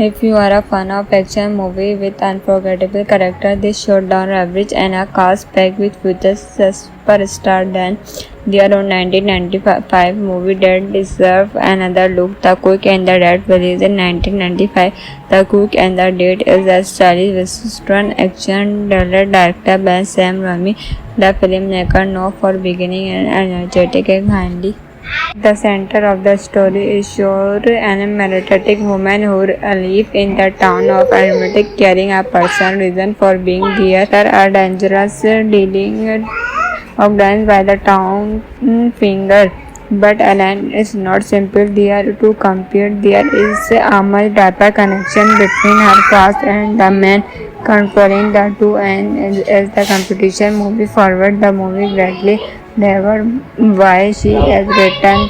If you are a fan of action movie with unforgettable character, this showdown average and a cast packed with future superstar, then their own 1995 movie that deserve another look. The Cook and the Dead, released in 1995. The Cook and the Dead is a stylish western action thriller directed by Sam Raimi. The filmmaker known for beginning an energetic and handy. The center of the story is Shore, an meritocratic woman who lives in the town of Armatic, carrying a personal reason for being there. There are dangerous dealing organized by the town finger. But Alan is not simple. They are to compete. There is a much deeper connection between her past and the man controlling the two. And as the competition moves forward, the movie greatly never why she has written.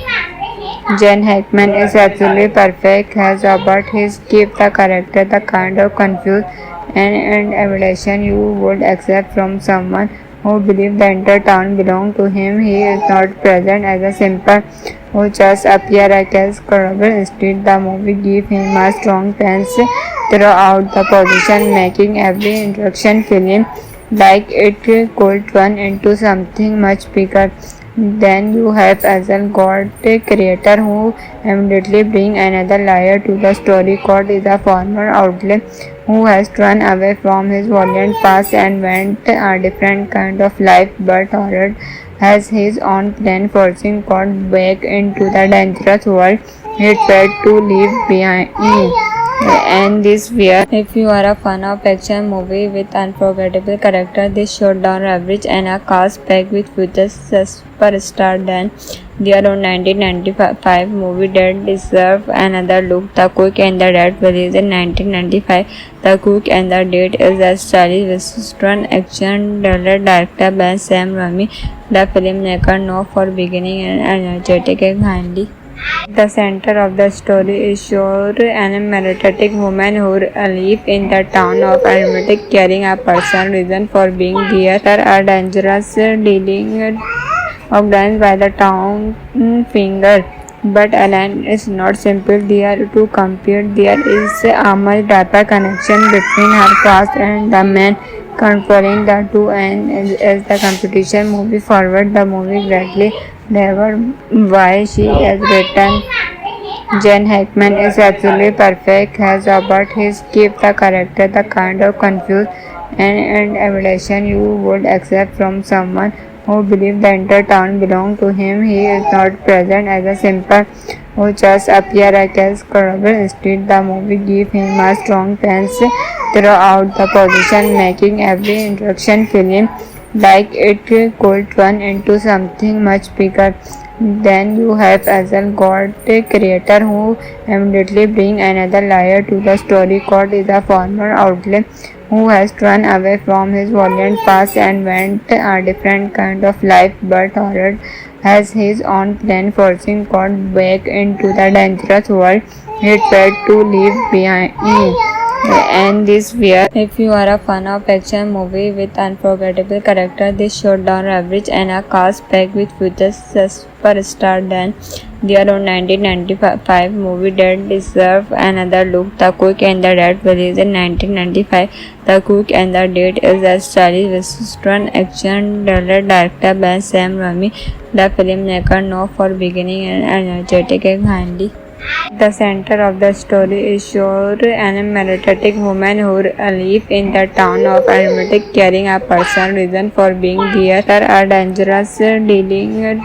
Jen Hackman is absolutely perfect as Robert. He gives the character the kind of confused and evaluation you would accept from someone who believes the entire town belongs to him. He is not present as a simple who just appears as credible. Instead, the movie gives him a strong sense throughout the position, making every introduction film like it could turn into something much bigger. Then you have Azal God, a creator who immediately brings another layer to the story. God is a former outlaw who has run away from his violent past and went a different kind of life, but Horror has his own plan, forcing God back into the dangerous world he tried to leave behind. And this where if you are a fan of action movie with unforgettable character, this showdown average and a cast packed with future superstar, then their own 1995 movie that deserve another look. The Cook and the Dead, released in 1995. The Cook and the Dead is a stylish western action thriller directed by Sam Raimi. The filmmaker known for beginning an energetic and handy. The center of the story is Shore, an meritocratic woman who lives in the town of Armatic, carrying a personal reason for being there. There are dangerous dealing organized by the town finger. But Alan is not simple. They are to compete. There is a much deeper connection between her past and the man controlling the two. And as the competition moves forward, the movie greatly never why she has written. Jen Hackman is absolutely perfect as Robert. He gives the character the kind of confused and evaluation you would accept from someone who believes the entire town belongs to him. He is not present as a simple who just appears as credible. Instead, the movie gives him a strong sense throughout the position, making every introduction film like it could turn into something much bigger. Then you have Azal God, a creator who immediately brings another layer to the story. God is a former outlaw who has run away from his violent past and went a different kind of life, but Horror has his own plan, forcing God back into the dangerous world he tried to leave behind. And this where if you are a fan of action movie with unforgettable character, this showdown average and a cast packed with future superstar, then their own 1995 movie that deserve another look. The Cook and the Dead, released in 1995. The Cook and the Dead is a stylish western action thriller directed by Sam Raimi. The filmmaker known for beginning an energetic and handy. The center of the story is Shore, an meritocratic woman who lives in the town of Armatic, carrying a personal reason for being there. There are dangerous dealing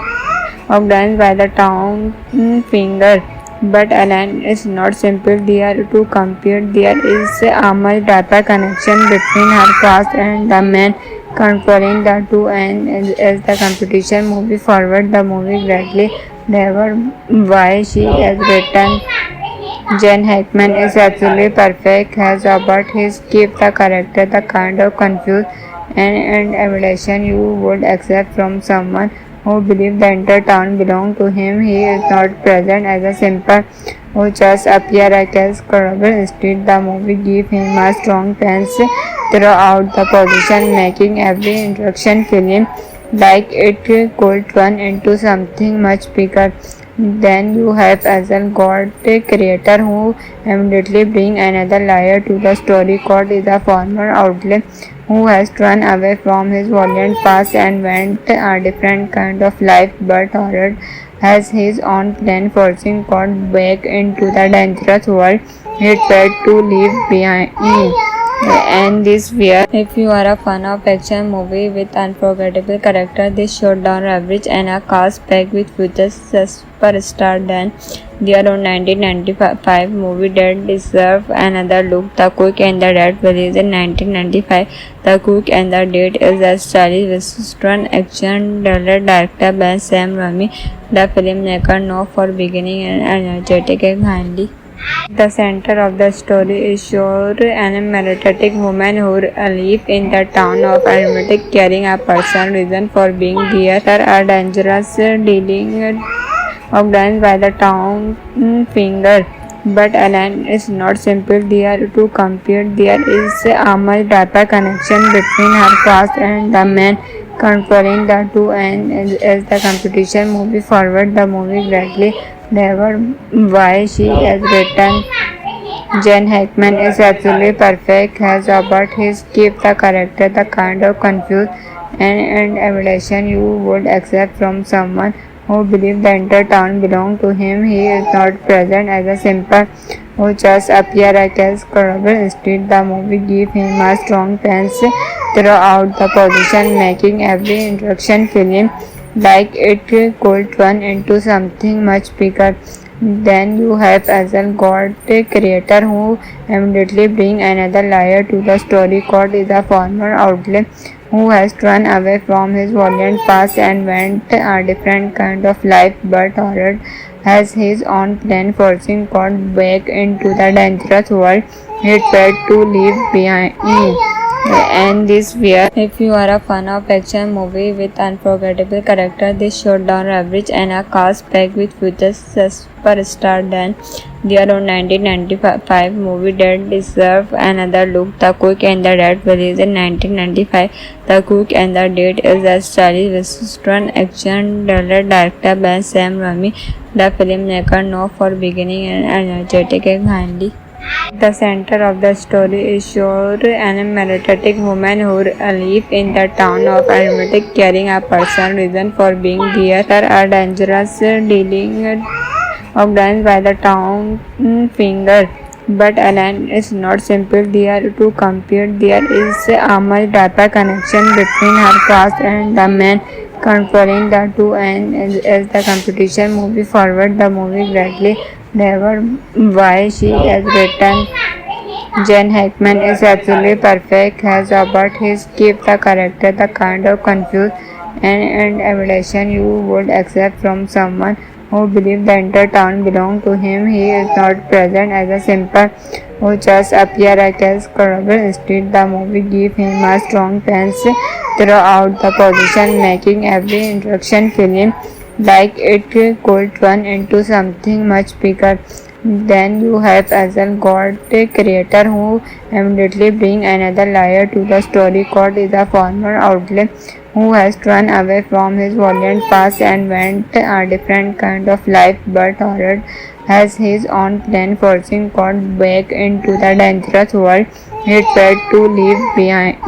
organized by the town finger. But Alan is not simple. They are to compete. There is a much deeper connection between her past and the man controlling the two. And as the competition moves forward, the movie greatly never why she has written. Jen Hackman is absolutely perfect as Robert. He gives the character the kind of confused and evaluation you would accept from someone who believes the entire town belongs to him. He is not present as a simple who just appears as credible. Instead, the movie gives him a strong sense throughout the position, making every introduction film like it could turn into something much bigger. Then you have Hazel God, a creator who immediately bring another layer to the story. God is a former outlaw who has run away from his violent past and went a different kind of life, but Horror has his own plan, forcing God back into the dangerous world he tried to leave behind. And this where if you are a fan of action movie with unforgettable character, this showdown average and a cast packed with future superstar, then their own 1995 movie that deserve another look. The Cook and the Dead released in 1995. The Cook and the Dead is a stylish western action thriller directed by Sam Raimi. The filmmaker known for beginning and energetic and handy. The center of the story is Shore, an meditative woman who lives in the town of Armatic, carrying a personal reason for being there. There are dangerous dealing organized by the town finger. But Alan is not simple there to compete. There is a much deeper connection between her past and the man controlling the two, and as the competition moves forward, the movie greatly never why she has written. Jen Hackman is absolutely perfect as about his keep the character the kind of confused and evaluation you would accept from someone who believes the entire town belongs to him. He is not present as a simple who just appear as credible. Instead, the movie gives him a strong sense throughout the position, making every introduction film like it could turn into something much bigger. Then you have Hazel God, a creator who immediately bring another layer to the story. God is a former outlaw who has run away from his violent past and went a different kind of life, but Horror has his own plan, forcing God back into the dangerous world he tried to leave behind. And this where if you are a fan of action movie with unforgettable character, this showdown average and a cast packed with future superstar, then their own 1995 movie that deserve another look. The Cook and the Dead released in 1995. The Cook and the Dead is a stylish western action thriller directed by Sam Raimi. The filmmaker known for beginning and energetic and handy. The center of the story is Shore, an meditative woman who lives in the town of Armatic, carrying a personal reason for being there. There are dangerous dealing organized by the town finger. But Alan is not simple there to compete. There is a much deeper connection between her past and the man controlling the two, and as the competition moves forward, the movie greatly never why she has written. Jen Hackman is absolutely perfect as about his keep the character the kind of confused and evaluation you would accept from someone who believes the entire town belongs to him. He is not present as a simple who just appear as credible. Instead, the movie gives him a strong sense throughout the position, making every introduction film like it could turn into something much bigger. Then you have Hazel God, a creator who immediately bring another layer to the story. God is a former outlaw who has run away from his violent past and went a different kind of life, but Horror has his own plan, forcing God back into the dangerous world he tried to leave behind.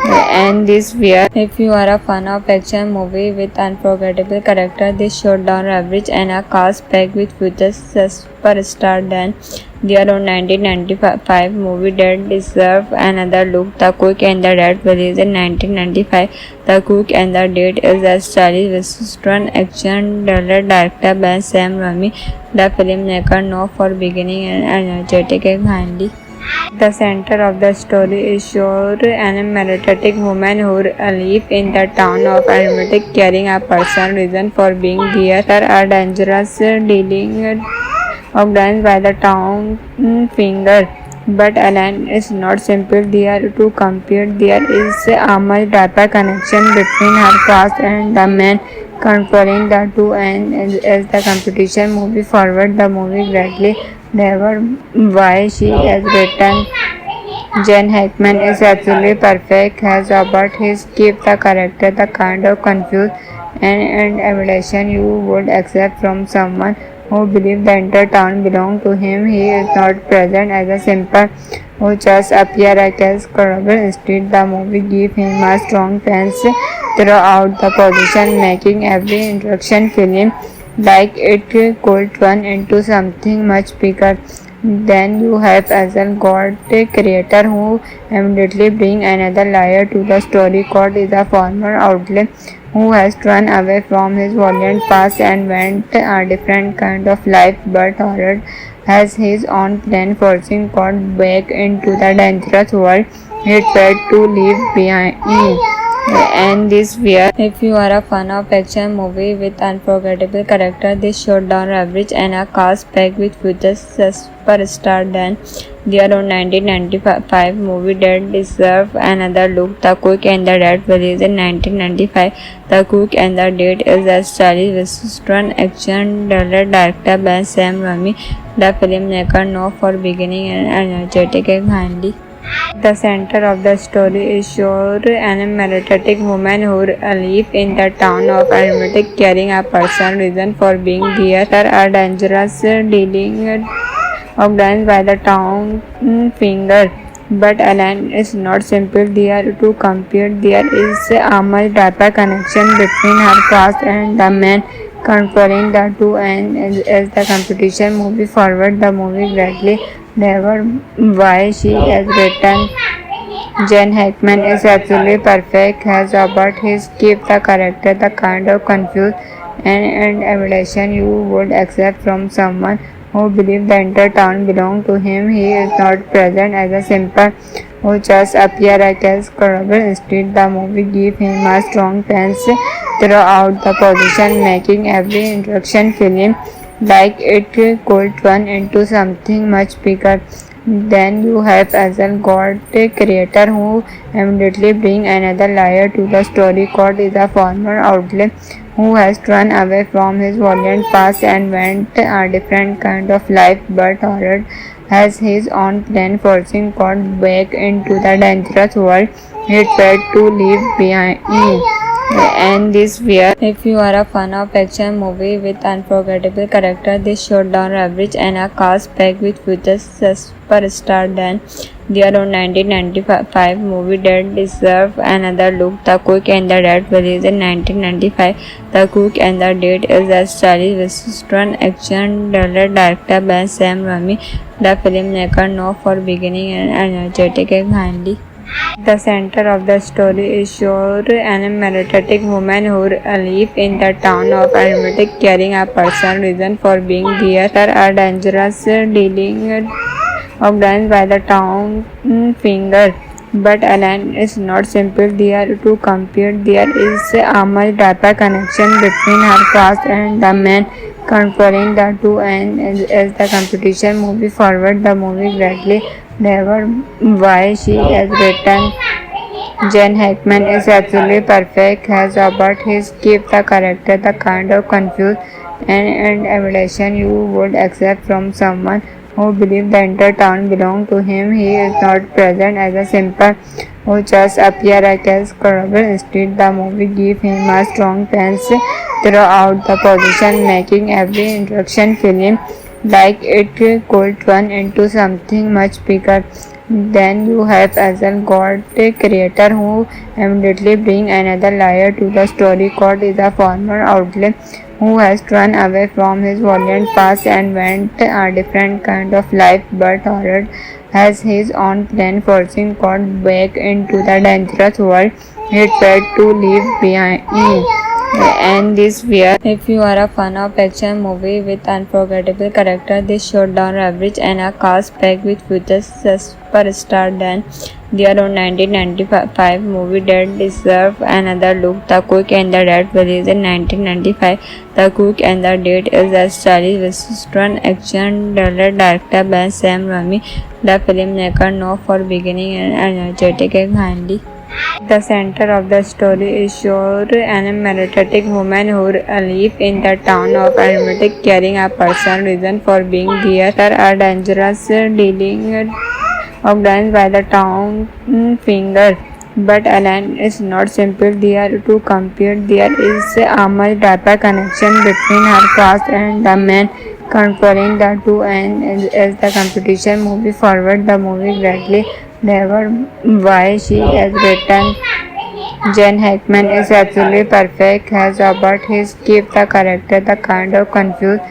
And this where if you are a fan of action movie with unforgettable character, this showdown average and a cast packed with future superstar, then their own 1995 movie that deserve another look. The Cook and the Dead released in 1995. The Cook and the Dead is a stylish western action thriller directed by Sam Raimi. The filmmaker known for beginning and energetic and handy. The center of the story is Shore, an meditative woman who lives in the town of Armatic, carrying a personal reason for being there. There are dangerous dealing organized by the town finger. But Alan is not simple there to compete. There is a much deeper connection between her past and the man controlling the two, and as the competition moves forward, the movie greatly never why she has written. Jen Hackman is absolutely perfect as Robert. He gives the character the kind of confused and evaluation you would accept from someone who believes the entire town belongs to him. He is not present as a simple who just appear as credible. Instead, the movie gives him a strong sense throughout the position, making every introduction film like it could turn into something much bigger. Then you have Azal God, a creator who immediately bring another layer to the story. God is a former outlaw who has run away from his violent past and went a different kind of life, but Horror has his own plan, forcing God back into the dangerous world he tried to leave behind. And this where if you are a fan of action movie with unforgettable character, this showdown average and a cast packed with future superstar than their own 1995 movie that deserve another look. The Cook and the Dead released in 1995. The Cook and the Dead is a stylish western action thriller directed by Sam Raimi. The filmmaker known for beginning and energetic and handy. The center of the story is shown an meditative woman who lives in the town of Armatic carrying a personal reason for being there. There are dangerous dealing organized by the town finger. But Alan is not simple there to compete. There is a much deeper connection between her past and the man controlling the two, and as the competition moves forward, the movie greatly never why she has written. Jen Hackman is absolutely perfect as Robert. He gives the character the kind of confused and evaluation you would accept from someone who believes the entire town belongs to him. He is not present as a simple who just appear as credible. Instead, the movie gives him a strong sense throughout the position, making every introduction film like it could turn into something much bigger. Then you have Azal God, a creator who immediately bring another layer to the story. God is a former outlaw who has run away from his violent past and went a different kind of life, but Horror has his own plan, forcing God back into the dangerous world he tried to leave behind. And this where if you are a fan of action movie with unforgettable character, this showdown average and a cast packed with future superstar than their own 1995 movie that deserve another look. The Cook and the Dead released in 1995. The Cook and the Dead is a stylish western action thriller directed by Sam Raimi. The filmmaker known for beginning and energetic and handy. The center of the story is shown an meditative woman who lives in the town of Armatic carrying a personal reason for being there. There are dangerous dealing organized by the town finger. But Alan is not simple there to compete. There is a much deeper connection between her past and the man controlling the two, and as the competition moves forward, the movie greatly never why she has written. Jen Hackman is absolutely perfect as Robert. He gives the character the kind of confused and evaluation you would accept from someone who believes the entire town belongs to him. He is not present as a simple who just appear as credible. Instead, the movie gives him a strong sense throughout the position, making every introduction film like it could turn into something much bigger. Then you have Azal God, a creator who immediately bring another layer to the story. God is a former outlaw who has run away from his violent past and went a different kind of life, but Horror has his own plan, forcing God back into the dangerous world he tried to leave behind. And this where if you are a fan of action movie with unforgettable character, this showdown average and a cast packed with future superstar than their own 1995 movie that deserve another look. The Cook and the Dead released in 1995. The Cook and the Dead is a stylish western action thriller directed by Sam Raimi. The filmmaker known for beginning and energetic and handy. The center of the story is shown an meditative woman who lives in the town of Armatic carrying a personal reason for being there. There are dangerous dealing organized by the town finger. But Alan is not simple. They are to compete. There is a much deeper connection between her past and the man controlling the two. And as the competition moves forward, the movie greatly never why she has written. Jen Hackman is absolutely perfect, has about his keep the character the kind of confused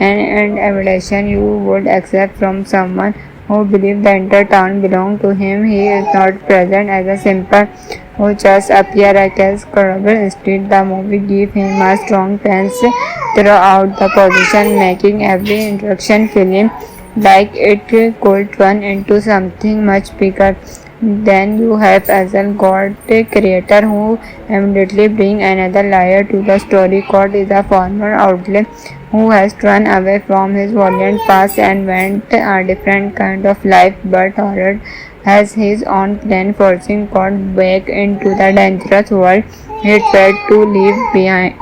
and evaluation you would accept from someone who believes the entire town belongs to him. He is not present as a simple who just appear as credible. Instead, the movie gives him a strong sense throughout the position, making every introduction film like it could turn into something much bigger. Then you have Azal God, a creator who immediately bring another layer to the story. God is a former outlet who has run away from his violent past and went a different kind of life, but horror has his own plan, forcing God back into the dangerous world he tried to leave behind.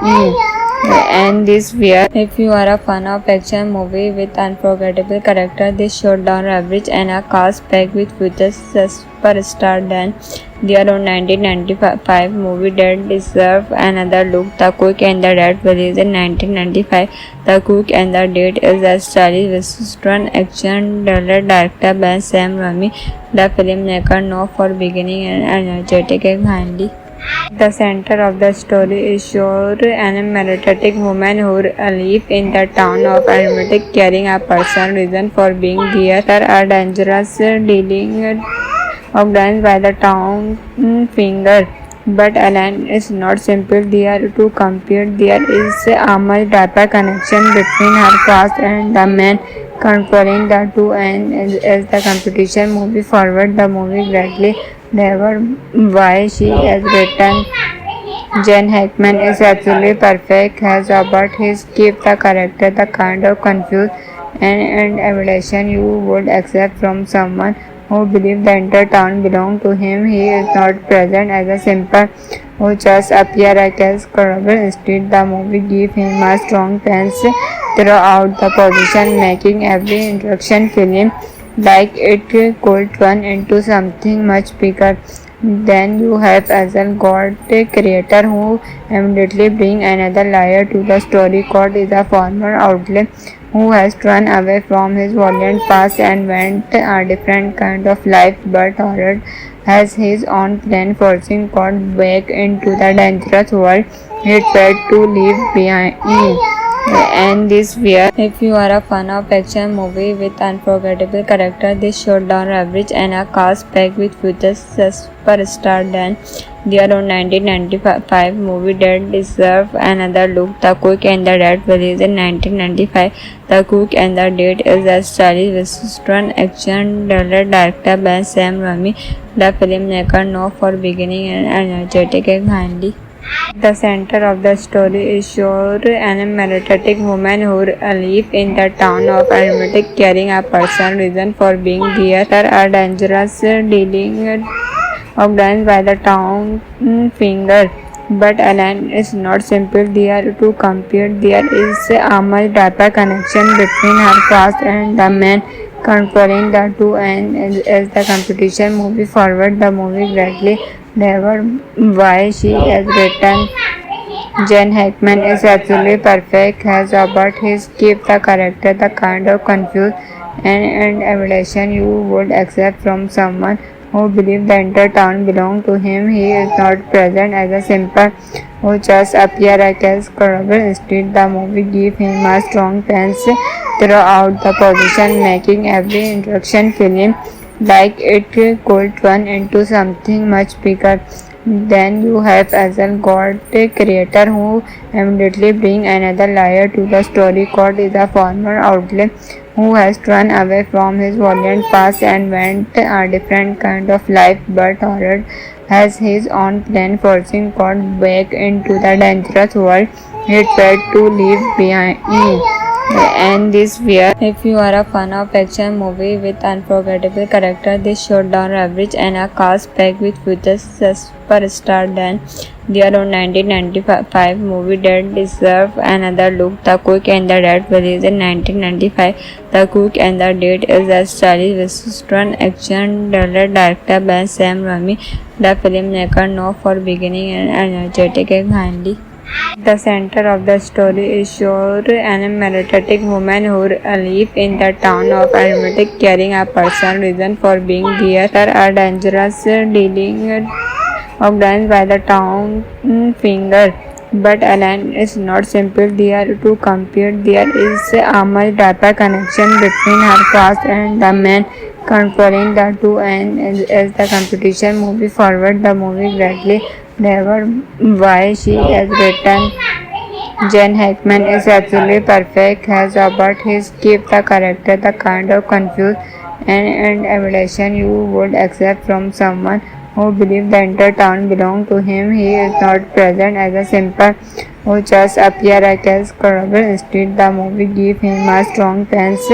And this where if you are a fan of action movie with unforgettable character, this showdown average and a cast packed with future superstar than their own 1995 movie that deserve another look. The Cook and the Dead released in 1995. The Cook and the Dead is a stylish western action thriller directed by Sam Raimi. The filmmaker known for beginning and energetic and handy. The center of the story is Shore, an meditative woman who lives in the town of Armatic, carrying a personal reason for being there. There are dangerous dealing organized by the town finger. But Alan is not simple. They are to compete. There is a much deeper connection between her past and the man controlling the two. And as the competition moves forward, the movie greatly never why she has written. Jen Hackman is absolutely perfect, has about his keep the character the kind of confused and evaluation you would accept from someone who believes the entire town belongs to him. He is not present as a simple who just appear as credible. Instead, the movie gives him a strong sense throughout the position, making every introduction film like it could turn into something much bigger. Then you have Azal God, a creator who immediately bring another layer to the story. God is a former outlet who has run away from his violent past and went a different kind of life, but horror has his own plan, forcing God back into the dangerous world he tried to leave behind. And this where if you are a fan of action movie with unforgettable character, this showdown average and a cast packed with future superstar than their own 1995 movie that deserve another look. The Cook and the Dead released in 1995. The Cook and the Dead is a stylish western action thriller directed by Sam Raimi. The filmmaker known for beginning and energetic and handy. The center of the story is Shore, an meditative woman who lives in the town of Armatic, carrying a personal reason for being there. There are dangerous dealing organized by the town finger. But Alan is not simple. They are to compete. There is a much deeper connection between her past and the man controlling the two. And as the competition moves forward, the movie greatly never why she has written. Jen Hackman is absolutely perfect, has about his keep the character the kind of confused and evaluation you would accept from someone who believes the entire town belongs to him. He is not present as a simple who just appear as credible. Instead, the movie gives him a strong sense throughout the position, making every introduction film like it could turn into something much bigger. Then you have Azal God, a creator who immediately bring another layer to the story. God is a former outlet who has run away from his violent past and went a different kind of life, but horror has his own plan, forcing God back into the dangerous world he tried to leave behind. And this where if you are a fan of action movie with unforgettable character, this showed down average and a cast packed with future superstar than their own 1995 movie that deserve another look. The Quick and the Dead, released in 1995. The Quick and the Dead is a stylish western action thriller directed by Sam Raimi. The filmmaker known for beginning and energetic and handy. The center of the story is Shore, an energetic woman who lives in the town of Armatic, carrying a personal reason for being there. There are dangerous dealing organized by the town finger. But Alan is not simple there to compete. There is a much deeper connection between her past and the man controlling the two, and as the competition moves forward, the movie greatly never why she has written. Jen Hackman is absolutely perfect, has about his keep the character the kind of confused and evaluation you would accept from someone who believes the entire town belongs to him. He is not present as a simple who just appear as credible. Instead, the movie gives him a strong sense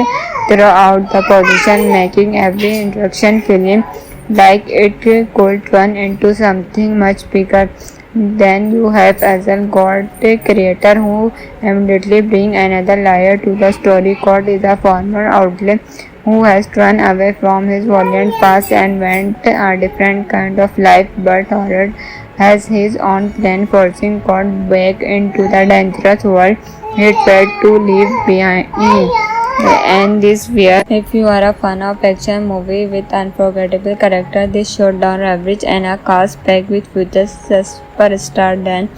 throughout the position, making every introduction film like it could turn into something much bigger. Then you have Azal God, a creator who immediately bring another layer to the story. God is a former outlaw who has run away from his violent past and went a different kind of life, but Horror has his own plan, forcing God back into the dangerous world he tried to leave behind. And this where if you are a fan of action movie with unforgettable character, this showed down average and a cast packed with future superstar than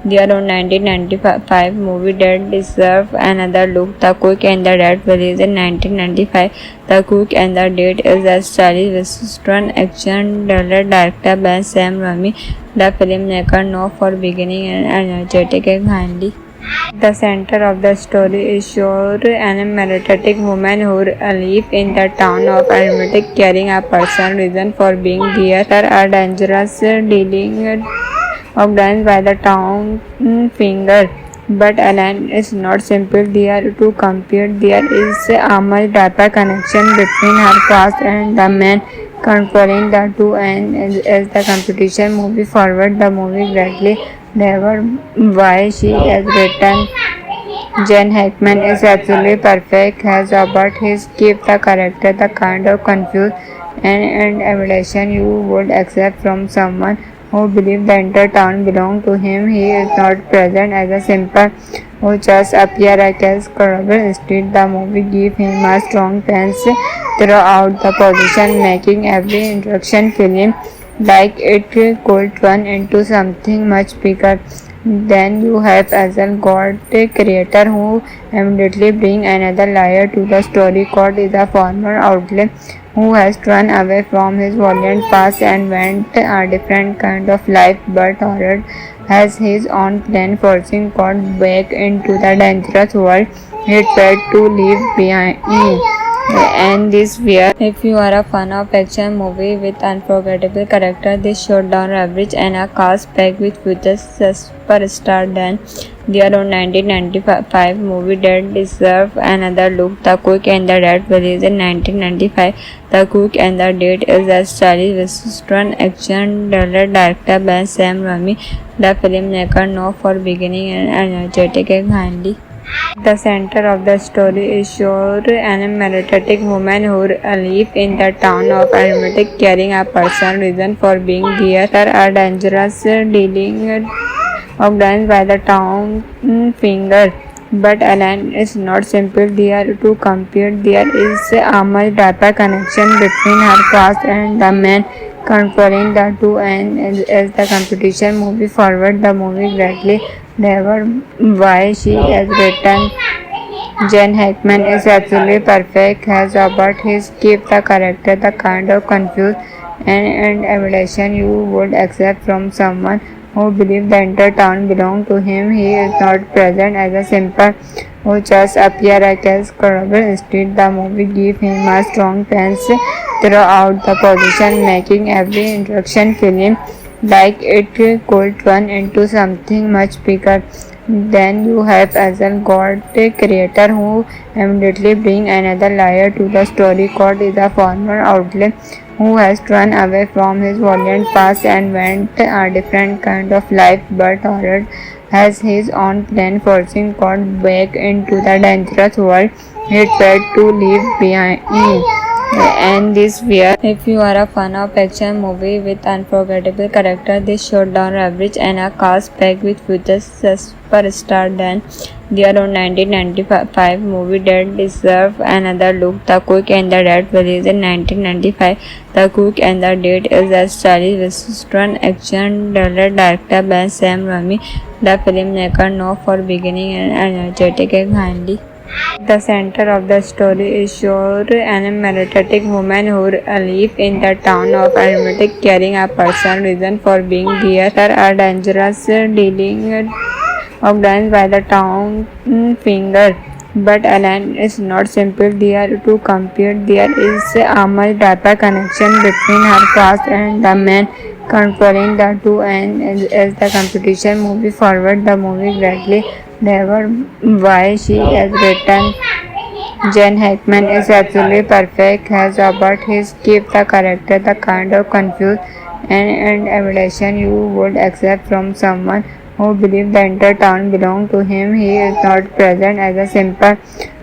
their own 1995 movie that deserve another look. The Quick and the Dead, released in 1995. The Quick and the Dead is a stylish western action thriller directed by Sam Raimi. The filmmaker known for beginning and energetic and handy. The center of the story is Shore, an energetic woman who lives in the town of Armatic, carrying a personal reason for being there. There are dangerous dealing organized by the town finger. But Alan is not simple there to compete. There is a much deeper connection between her past and the man controlling the two, and as the competition moves forward, the movie greatly never why she has written. Jen Hackman is absolutely perfect, has about his keep the character the kind of confused and evaluation you would accept from someone who believes the entire town belongs to him. He is not present as a simple who just appear as credible. Instead, the movie gives him a strong sense throughout the position, making every introduction film like it could turn into something much bigger. Then you have Azal God, a creator who immediately bring another layer to the story. God is a former outlaw who has run away from his violent past and went a different kind of life, but Horror has his own plan, forcing God back into the dangerous world he tried to leave behind. And this where if you are a fan of action movie with unforgettable character, this showed down average and a cast packed with future superstar than their own 1995 movie that deserve another look. The Quick and the Dead, released in 1995. The Quick and the Dead is a stylish western action thriller directed by Sam Raimi. The filmmaker known for beginning and energetic and handy. The center of the story is Shore, an energetic woman who lives in the town of Armatic, carrying a personal reason for being there. There are dangerous dealing organized by the town finger. But Alan is not simple there to compete. There is a much deeper connection between her past and the man controlling the two, and as the competition moves forward, the movie greatly never why she has written. Jen Hackman is absolutely perfect, has about his keep the character the kind of confused and evaluation you would accept from someone who believes the entire town belongs to him. He is not present as a simple who just appear as credible. Instead, the movie gives him a strong sense throughout the position, making every introduction film like it could turn into something much bigger. Then you have Azal God, the creator, who immediately bring another layer to the story. God is a former outlaw who has run away from his violent past and went a different kind of life, but Horror has his own plan, forcing God back into the dangerous world he tried to leave behind. And this weird. If you are a fan of action movie with unforgettable character, this showdown average and a cast packed with future superstar than their own 1995 movie that deserve another look. The Cook and the Dead released in 1995. The Cook and the Dead is a stylish western action thriller directed by Sam Raimi. The filmmaker known for beginning and energetic and handy. The center of the story is Shore, an energetic woman who lives in the town of Armatic, carrying a personal reason for being there. There are dangerous dealing organized by the town finger. But Alan is not simple there to compete. There is a much deeper connection between her past and the man controlling the two, and as the competition moves forward, the movie greatly never why she has written. Jen Hackman is absolutely perfect, has about his keep the character the kind of confused and admiration you would accept from someone who believes the entire town belongs to him. He is not present as a simple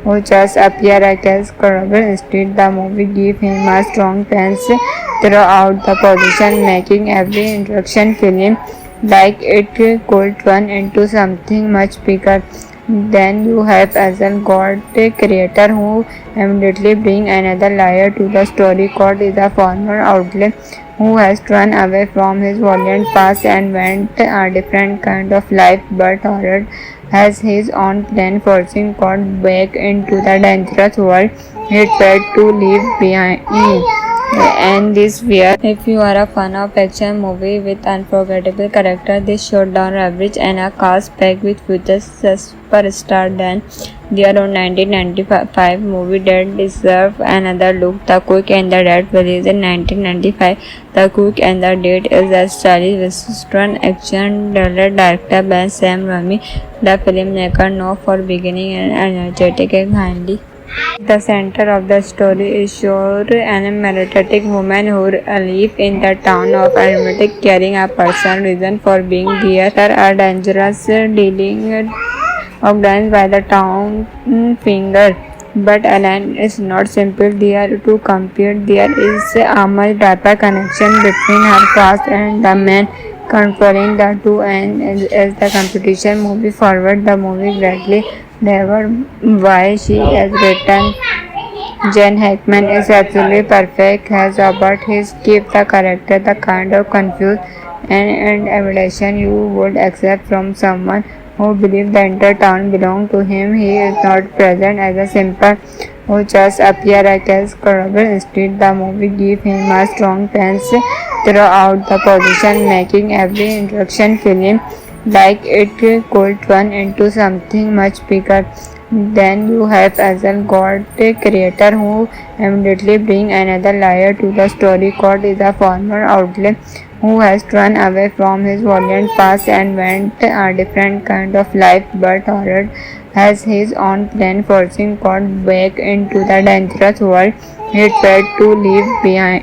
who just appear as credible. Instead, the movie gives him a strong sense throughout the position, making every introduction film like it could turn into something much bigger. Then you have Azal God, the creator, who immediately bring another layer to the story. God is a former outlaw who has run away from his violent past and went a different kind of life, but Horror has his own plan, forcing God back into the dangerous world he tried to leave behind. And this weird. If you are a fan of action movie with unforgettable character, this showdown average and a cast packed with future superstar than their own 1995 movie that deserve another look. The Cook and the Dead released in 1995. The Cook and the Dead is a stylish western action thriller directed by Sam Raimi. The filmmaker known for beginning and energetic and handy. The center of the story is Shore, an energetic woman who lives in the town of Armatic, carrying a personal reason for being there. There are dangerous dealing organized by the town finger. But Alan is not simple there to compete. There is a much deeper connection between her past and the man controlling the two, and as the competition moves forward, the movie greatly never why she has written. Jen Hackman is absolutely perfect, has about his keep the character the kind of confused and admiration you would accept from someone who believes the entire town belongs to him. He is not present as a simple who just appear as credible. Instead, the movie gives him a strong sense throughout the position, making every introduction film like it could turn into something much bigger. Then you have Azal God, the creator, who immediately bring another layer to the story. God is a former outlaw who has run away from his violent past and went a different kind of life, but Horror has his own plan, forcing God back into the dangerous world he tried to leave behind.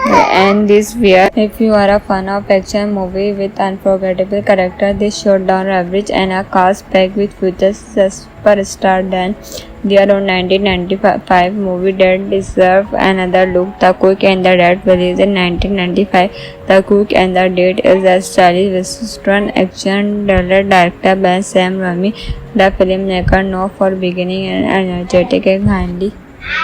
And this weird. If you are a fan of action movie with unforgettable character, this showdown average and a cast packed with future superstar than their own 1995 movie that deserve another look. The Cook and the Dead released in 1995. The Cook and the Dead is a stylish western action thriller directed by Sam Raimi. The filmmaker known for beginning and energetic and handy.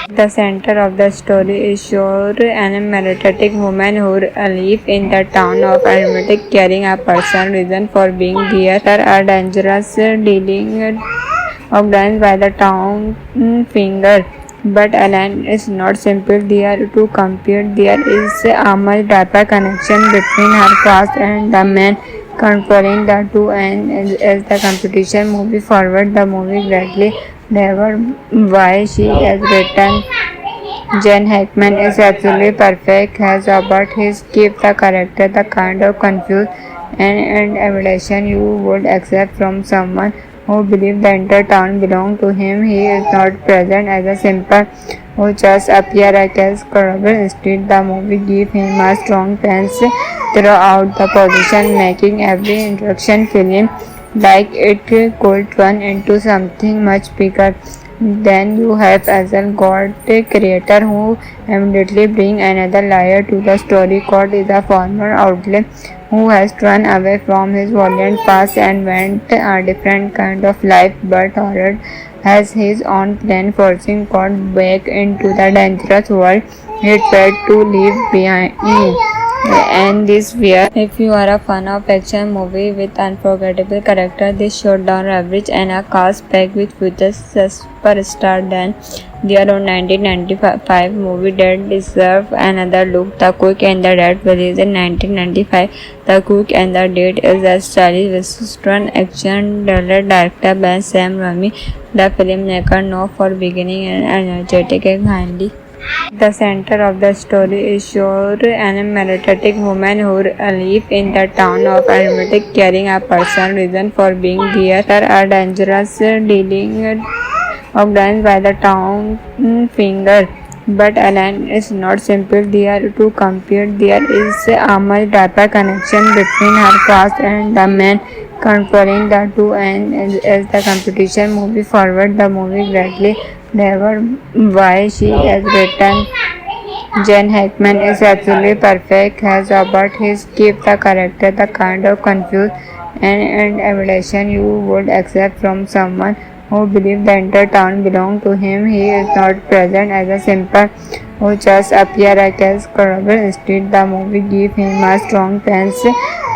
The center of the story is Shore, an energetic woman who lives in the town of Armatic, carrying a personal reason for being there. There are dangerous dealing organized by the town finger. But Alan is not simple there to compete. There is a much deeper connection between her past and the man controlling the two, and as the competition moves forward, the movie greatly never why she has written. Jen Hackman is absolutely perfect, has about his keep the character the kind of confused and admiration you would accept from someone who believes the entire town belongs to him. He is not present as a simple who just appear as credible. Instead, the movie gives him a strong sense throughout the position, making every introduction film like it could turn into something much bigger. Then you have as a God creator who immediately bring another layer to the story. God is a former outlet who has run away from his violent past and went a different kind of life, but Horror has his own plan, forcing God back into the dangerous world he tried to leave behind. And this where if you are a fan of action movie with unforgettable character, this showdown average and a cast packed with future superstar than their own 1995 movie that deserve another look. The Cook and the Dead released in 1995. The Cook and the Dead is a stylish western action thriller directed by Sam Raimi. The filmmaker known for beginning and energetic and handy. The center of the story is Shore, an energetic woman who lives in the town of Armatic, carrying a personal reason for being there. There are dangerous dealing organized by the town finger. But Alan is not simple. They are to compete. There is a much deeper connection between her past and the man controlling the two. And as the competition moves forward, the movie greatly never why she has written. Jen Hackman is absolutely perfect as about his give the character the kind of confused and admiration you would accept from someone who believes the entire town belongs to him. He is not present as a simple who just appear as credible. Instead, the movie gives him a strong sense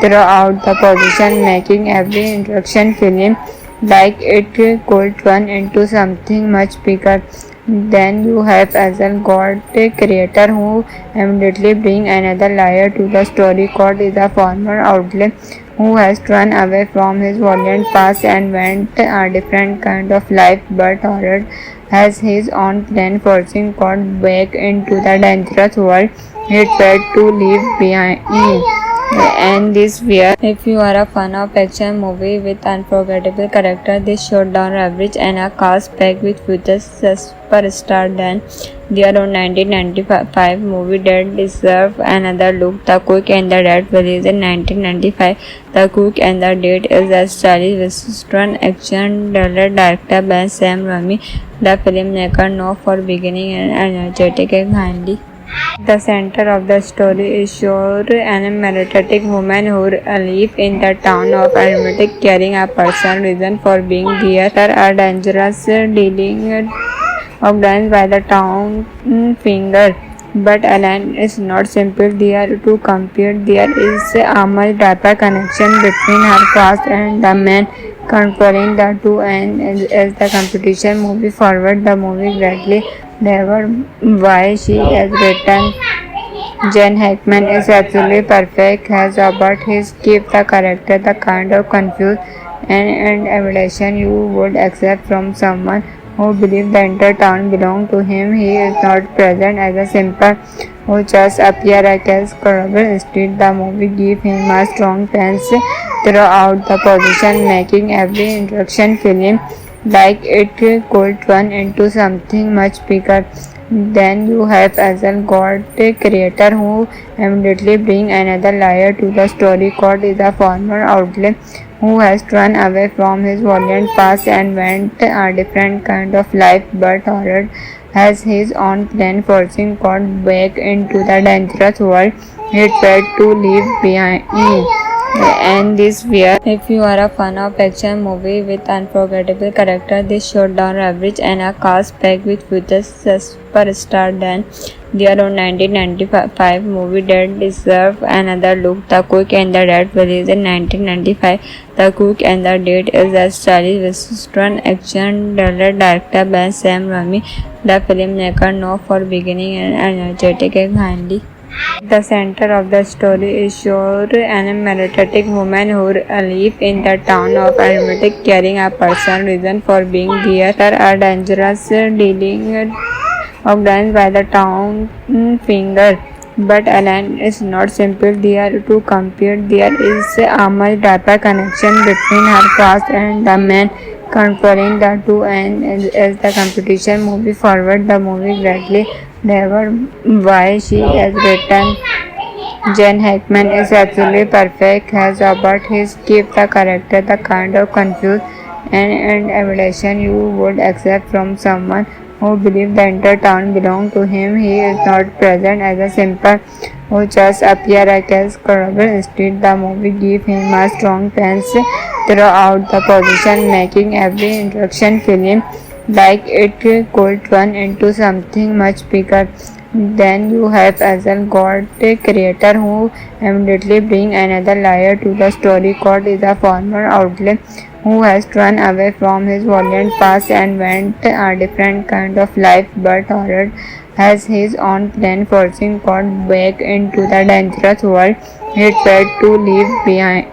throughout the position, making every introduction film like it could turn into something much bigger. Then you have as a God creator who immediately bring another layer to the story. God is a former outlet who has run away from his violent past and went a different kind of life, but Horror has his own plan, forcing God back into the dangerous world he tried to leave behind. And this where if you are a fan of action movie with unforgettable character, this showdown average and a cast packed with future superstar than their own 1995 movie that deserve another look. The Cook and the Dead released in 1995. The Cook and the Dead is a stylish western action thriller directed by Sam Raimi. The filmmaker known for beginning and energetic and handy. The center of the story is Shore, an energetic woman who lives in the town of Armatic, carrying a personal reason for being there. There are dangerous dealing organized by the town finger. But Alan is not simple. They are to compete. There is a much deeper connection between her past and the man controlling the two. And as the competition moves forward, the movie greatly never why she has written. Jen Hackman is absolutely perfect as about his give the character the kind of confused and admiration you would accept from someone who believes the entire town belongs to him. He is not present as a simple who just appear as credible. Instead, the movie gives him a strong sense throughout the position, making every introduction film like it could turn into something much bigger. Then you have as a God creator who immediately bring another layer to the story. God is a former outlet who has run away from his violent past and went a different kind of life, but Horror has his own plan, forcing God back into the dangerous world he tried to leave behind. And this where if you are a fan of action movie with unforgettable character, this showdown average and a cast packed with future superstar than their own 1995 movie that deserve another look. The Cook and the Dead released in 1995. The Cook and the Dead is a stylish western action thriller directed by Sam Raimi. The filmmaker known for beginning and energetic and handy. The center of the story is Shore, an energetic woman who lives in the town of Armatic, carrying a personal reason for being there. There are dangerous dealing organized by the town finger. But Alan is not simple. They are to compete. There is a much deeper connection between her past and the man controlling the two. And as the competition movie forward, the movie greatly never why she has written. Jen Hackman is absolutely perfect as about his keep the character the kind of confused and evaluation you would accept from someone who believes the entire town belongs to him. He is not present as a simple who just appear like as credible. Instead, the movie gives him a strong sense throughout the position, making every introduction film like it could turn into something much bigger. Then you have as a god creator who immediately bring another layer to the story. God is a former outlet who has run away from his violent past and went a different kind of life, but Horror has his own plan, forcing God back into the dangerous world he tried to leave behind.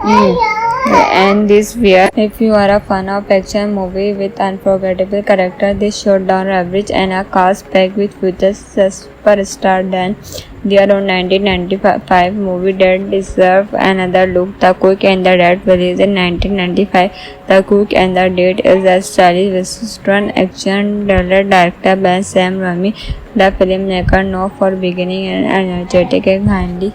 And this where if you are a fan of action movie with unforgettable character, this showdown average and a cast packed with future superstar than their own 1995 movie that deserve another look. The Cook and the Dead released in 1995. The Cook and the Dead is a stylish western action thriller directed by Sam Raimi. The filmmaker known for beginning and energetic and handy.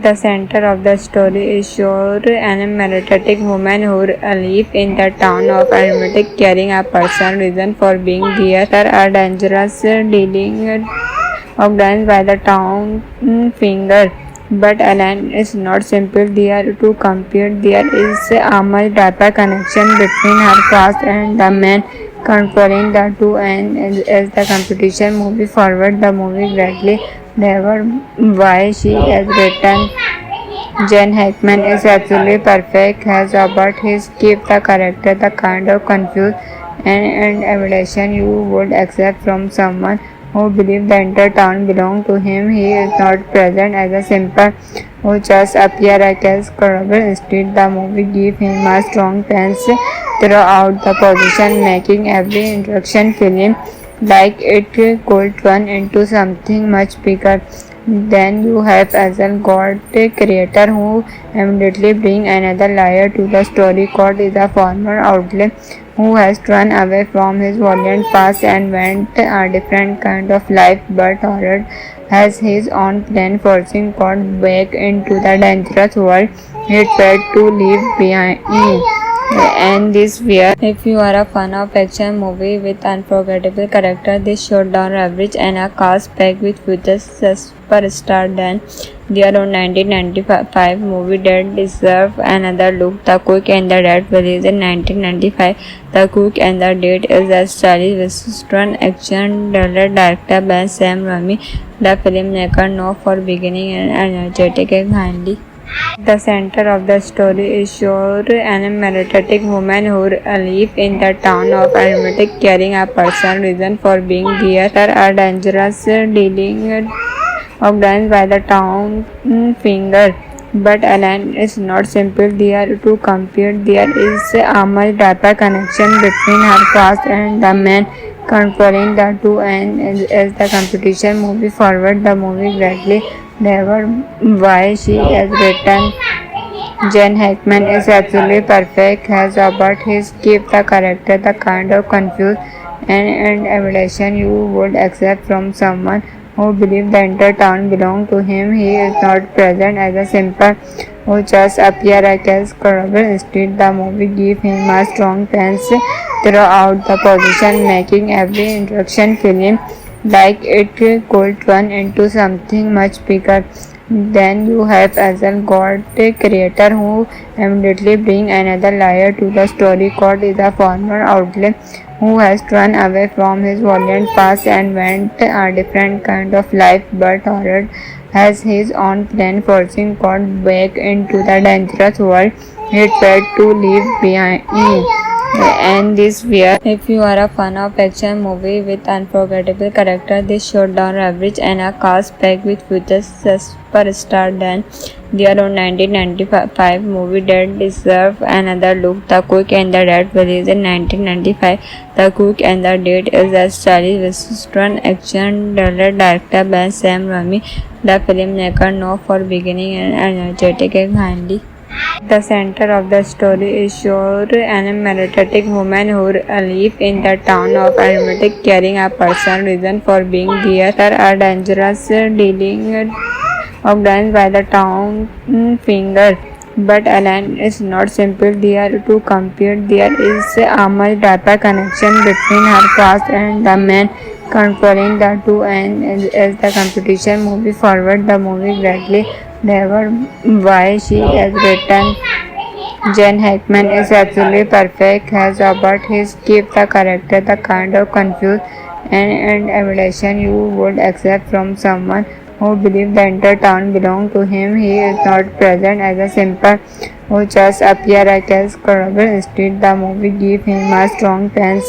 The center of the story is Shore, an energetic woman who lives in the town of Armatic, carrying a personal reason for being there. There are dangerous dealing organized by the town finger. But Alan is not simple. They are to compete. There is a much deeper connection between her past and the man controlling the two. And as the competition movie forward, the movie greatly never why she has written. Jen Hackman is absolutely perfect as about his keep the character the kind of confused and evaluation you would accept from someone who believes the entire town belongs to him. He is not present as a simple who just appear like as credible. Instead, the movie gives him a strong sense throughout the position, making every introduction film like it could turn into something much bigger. Then you have as a god creator who immediately bring another layer to the story. God is a former outlet who has run away from his violent past and went a different kind of life, but Horror has his own plan, forcing God back into the dangerous world he tried to leave behind. And this where if you are a fan of action movie with unforgettable character, this showdown average and a cast packed with future superstar than their own 1995 movie that deserve another look. The Cook and the Dead released in 1995. The Cook and the Dead is a stylish western action thriller directed by Sam Raimi. The filmmaker known for beginning and energetic and handy. The center of the story is Shore, an energetic woman who lives in the town of Armatic, carrying a personal reason for being there. There are dangerous dealing organized by the town finger. But Alan is not simple. They are to compete. There is a much deeper connection between her past and the man controlling the two. And as the competition movie forward, the movie greatly never why she has written. Jen Hackman is absolutely perfect as about his keep the character the kind of confused and evaluation you would accept from someone who believes the entire town belongs to him. He is not present as a simple who just appear like as credible. Instead, the movie gives him a strong sense throughout the position, making every introduction film like it could turn into something much bigger. Then you have as a god creator who immediately bring another layer to the story. God is a former outlet who has run away from his violent past and went a different kind of life, but Horror has his own plan, forcing God back into the dangerous world he tried to leave behind. And this where if you are a fan of action movie with unforgettable character, this showdown average and a cast packed with future superstar then their own 1995 movie that deserve another look. The Cook and the Dead released in 1995. The Cook and the Dead is a stylish western action thriller directed by Sam Raimi. The filmmaker known for beginning and energetic and handy. The center of the story is Shore, an energetic woman who lives in the town of Armatic, carrying a personal reason for being there. There are dangerous dealing organized by the town finger. But Alan is not simple there to compete. There is a much deeper connection between her past and the man controlling the two, and as the competition moves forward, the movie greatly never why she has written. Jen Hackman is absolutely perfect as about his keep the character the kind of confused and evaluation you would accept from someone who believes the entire town belongs to him. He is not present as a simple who just appear as credible. Instead, the movie gives him a strong sense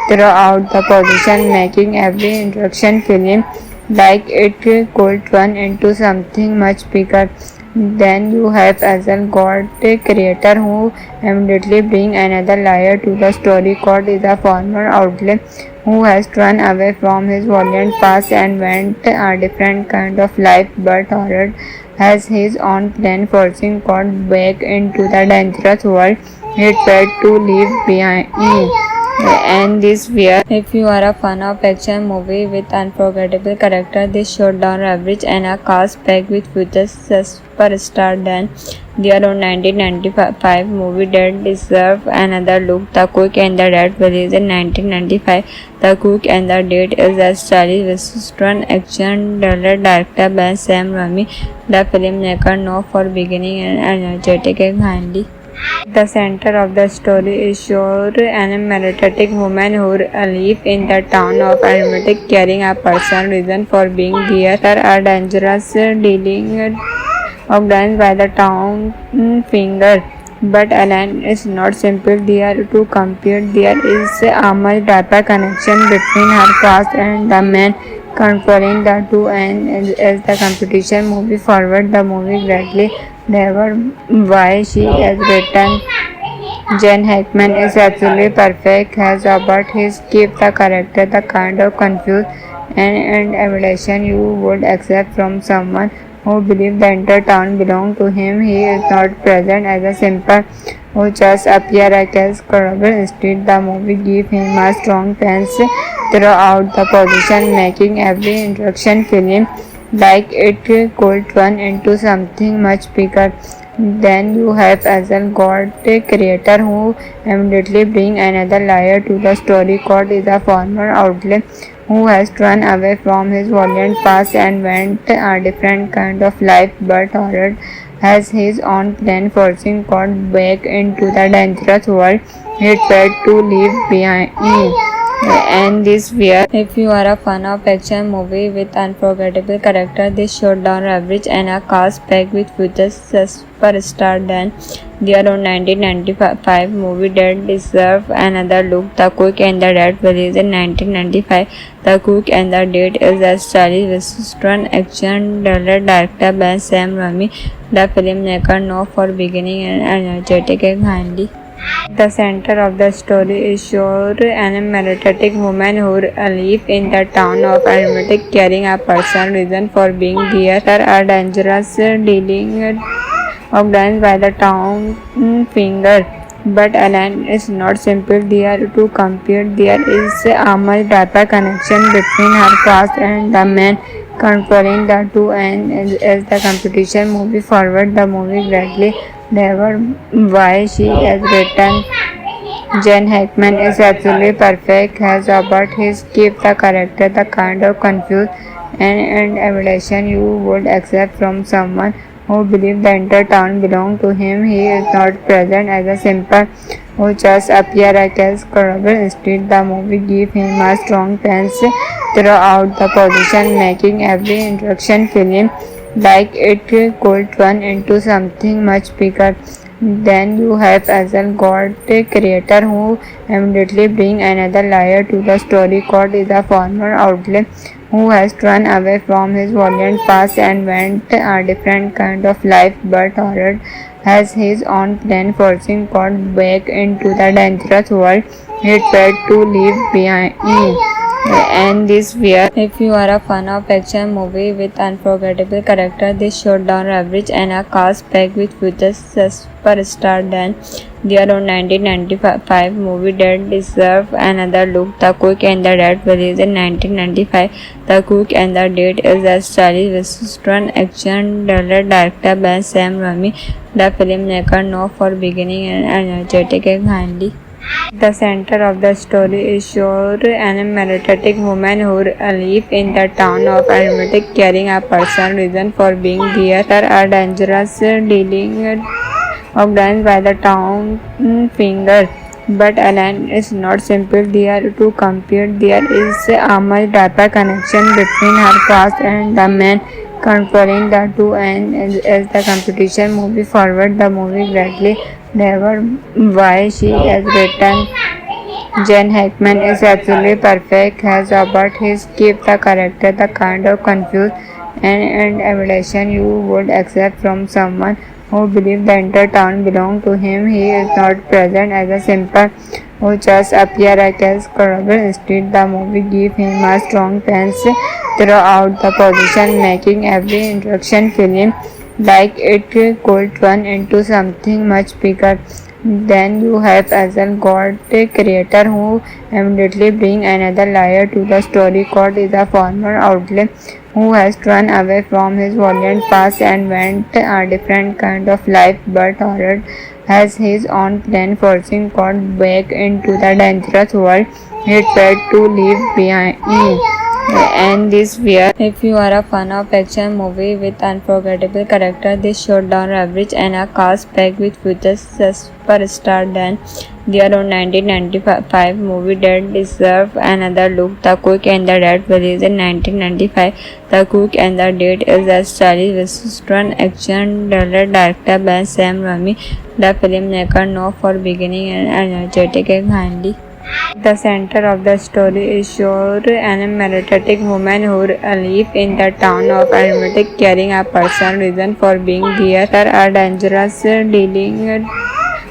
throughout the position, making every introduction film like it could turn into something much bigger. Then you have Azal God, a creator who immediately bring another layer to the story. God is a former outlaw who has run away from his violent past and went a different kind of life, but Horror has his own plan, forcing God back into the dangerous world he tried to leave behind. And this where if you are a fan of action movie with unforgettable character, this showdown average and a cast packed with future superstar then their own 1995 movie that deserve another look. The Cook and the Dead released in 1995. The Cook and the Dead is a stylish western action thriller directed by Sam Raimi. The filmmaker known for beginning and energetic and handy. The center of the story is Shore, an energetic woman who lives in the town of Armatic, carrying a personal reason for being there. There are dangerous dealing organized by the town finger. But Alan is not simple there to compete. There is a much deeper connection between her past and the man controlling the two, and as the competition moves forward, the movie greatly never why she has written. Jen Hackman is absolutely perfect as about his keep the character the kind of confused and evaluation you would accept from someone who believes the entire town belongs to him. He is not present as a simple who just appear as credible. Instead, the movie gives him a strong sense throughout the position, making every introduction film like it could turn into something much bigger. Then you have Azal God, a creator who immediately bring another layer to the story. God is a former outlaw who has run away from his violent past and went a different kind of life, but Horror has his own plan, forcing God back into the dangerous world he tried to leave behind. And this where if you are a fan of action movie with unforgettable character, this showdown average and a cast packed with future superstar then their own 1995 movie that deserve another look. The Cook and the Dead released in 1995. The Cook and the Dead is a stylish western action thriller directed by Sam Raimi. The filmmaker known for beginning and energetic and handy. The center of the story is Shore, an energetic woman who lives in the town of Armatic, carrying a personal reason for being there. There are dangerous dealing organized by the town finger. But Alan is not simple there to compete. There is a much deeper connection between her past and the man controlling the two, and as the competition moves forward, the movie greatly never why she has written. Jen Hackman is absolutely perfect as about his keep the character the kind of confused and evaluation you would accept from someone who believes the entire town belongs to him. He is not present as a simple who just appear as credible. Instead, the movie gives him a strong sense throughout the position, making every introduction film like it could turn into something much bigger. Then you have Hazel God, a creator who immediately bring another layer to the story. God is a former outlaw who has run away from his violent past and went a different kind of life, but Horror has his own plan, forcing God back into the dangerous world he tried to leave behind. And this where if you are a fan of action movie with unforgettable character, this showdown average and a cast packed with future superstar than their own 1995 movie that deserve another look. The Cook and the Dead released in 1995. The Cook and the Dead is a stylish western action thriller directed by Sam Raimi. The filmmaker known for beginning and energetic and handy. The center of the story is Shore, an meditative woman who lives in the town of Armatic, carrying a personal reason for being there. There are dangerous dealing organized by the town finger. But Alan is not simple there to compete. There is a much deeper connection between her past and the man controlling the two, and as the competition moves forward, the movie greatly never why she has written. Jen Hackman is absolutely perfect as Robert. His keep the character the kind of confused and evaluation you would accept from someone who believes the entire town belongs to him. He is not present as a simple who just appear as credible. Instead, the movie gives him a strong sense throughout the position, making every introduction film like it could turn into something much bigger. Then you have Hazel God, a creator who immediately bring another layer to the story. God is a former outlaw who has run away from his violent past and went a different kind of life, but Horror has his own plan, forcing God back into the dangerous world he tried to leave behind. And this where if you are a fan of action movie with unforgettable character, this showdown average and a cast packed with future superstar than their own 1995 movie that deserve another look. The Cook and the Dead released in 1995. The Cook and the Dead is a stylish western action thriller directed by Sam Raimi. The filmmaker known for beginning and energetic and handy. The center of the story is Shore, an meditative woman who lives in the town of Armatic, carrying a personal reason for being there. There are dangerous dealing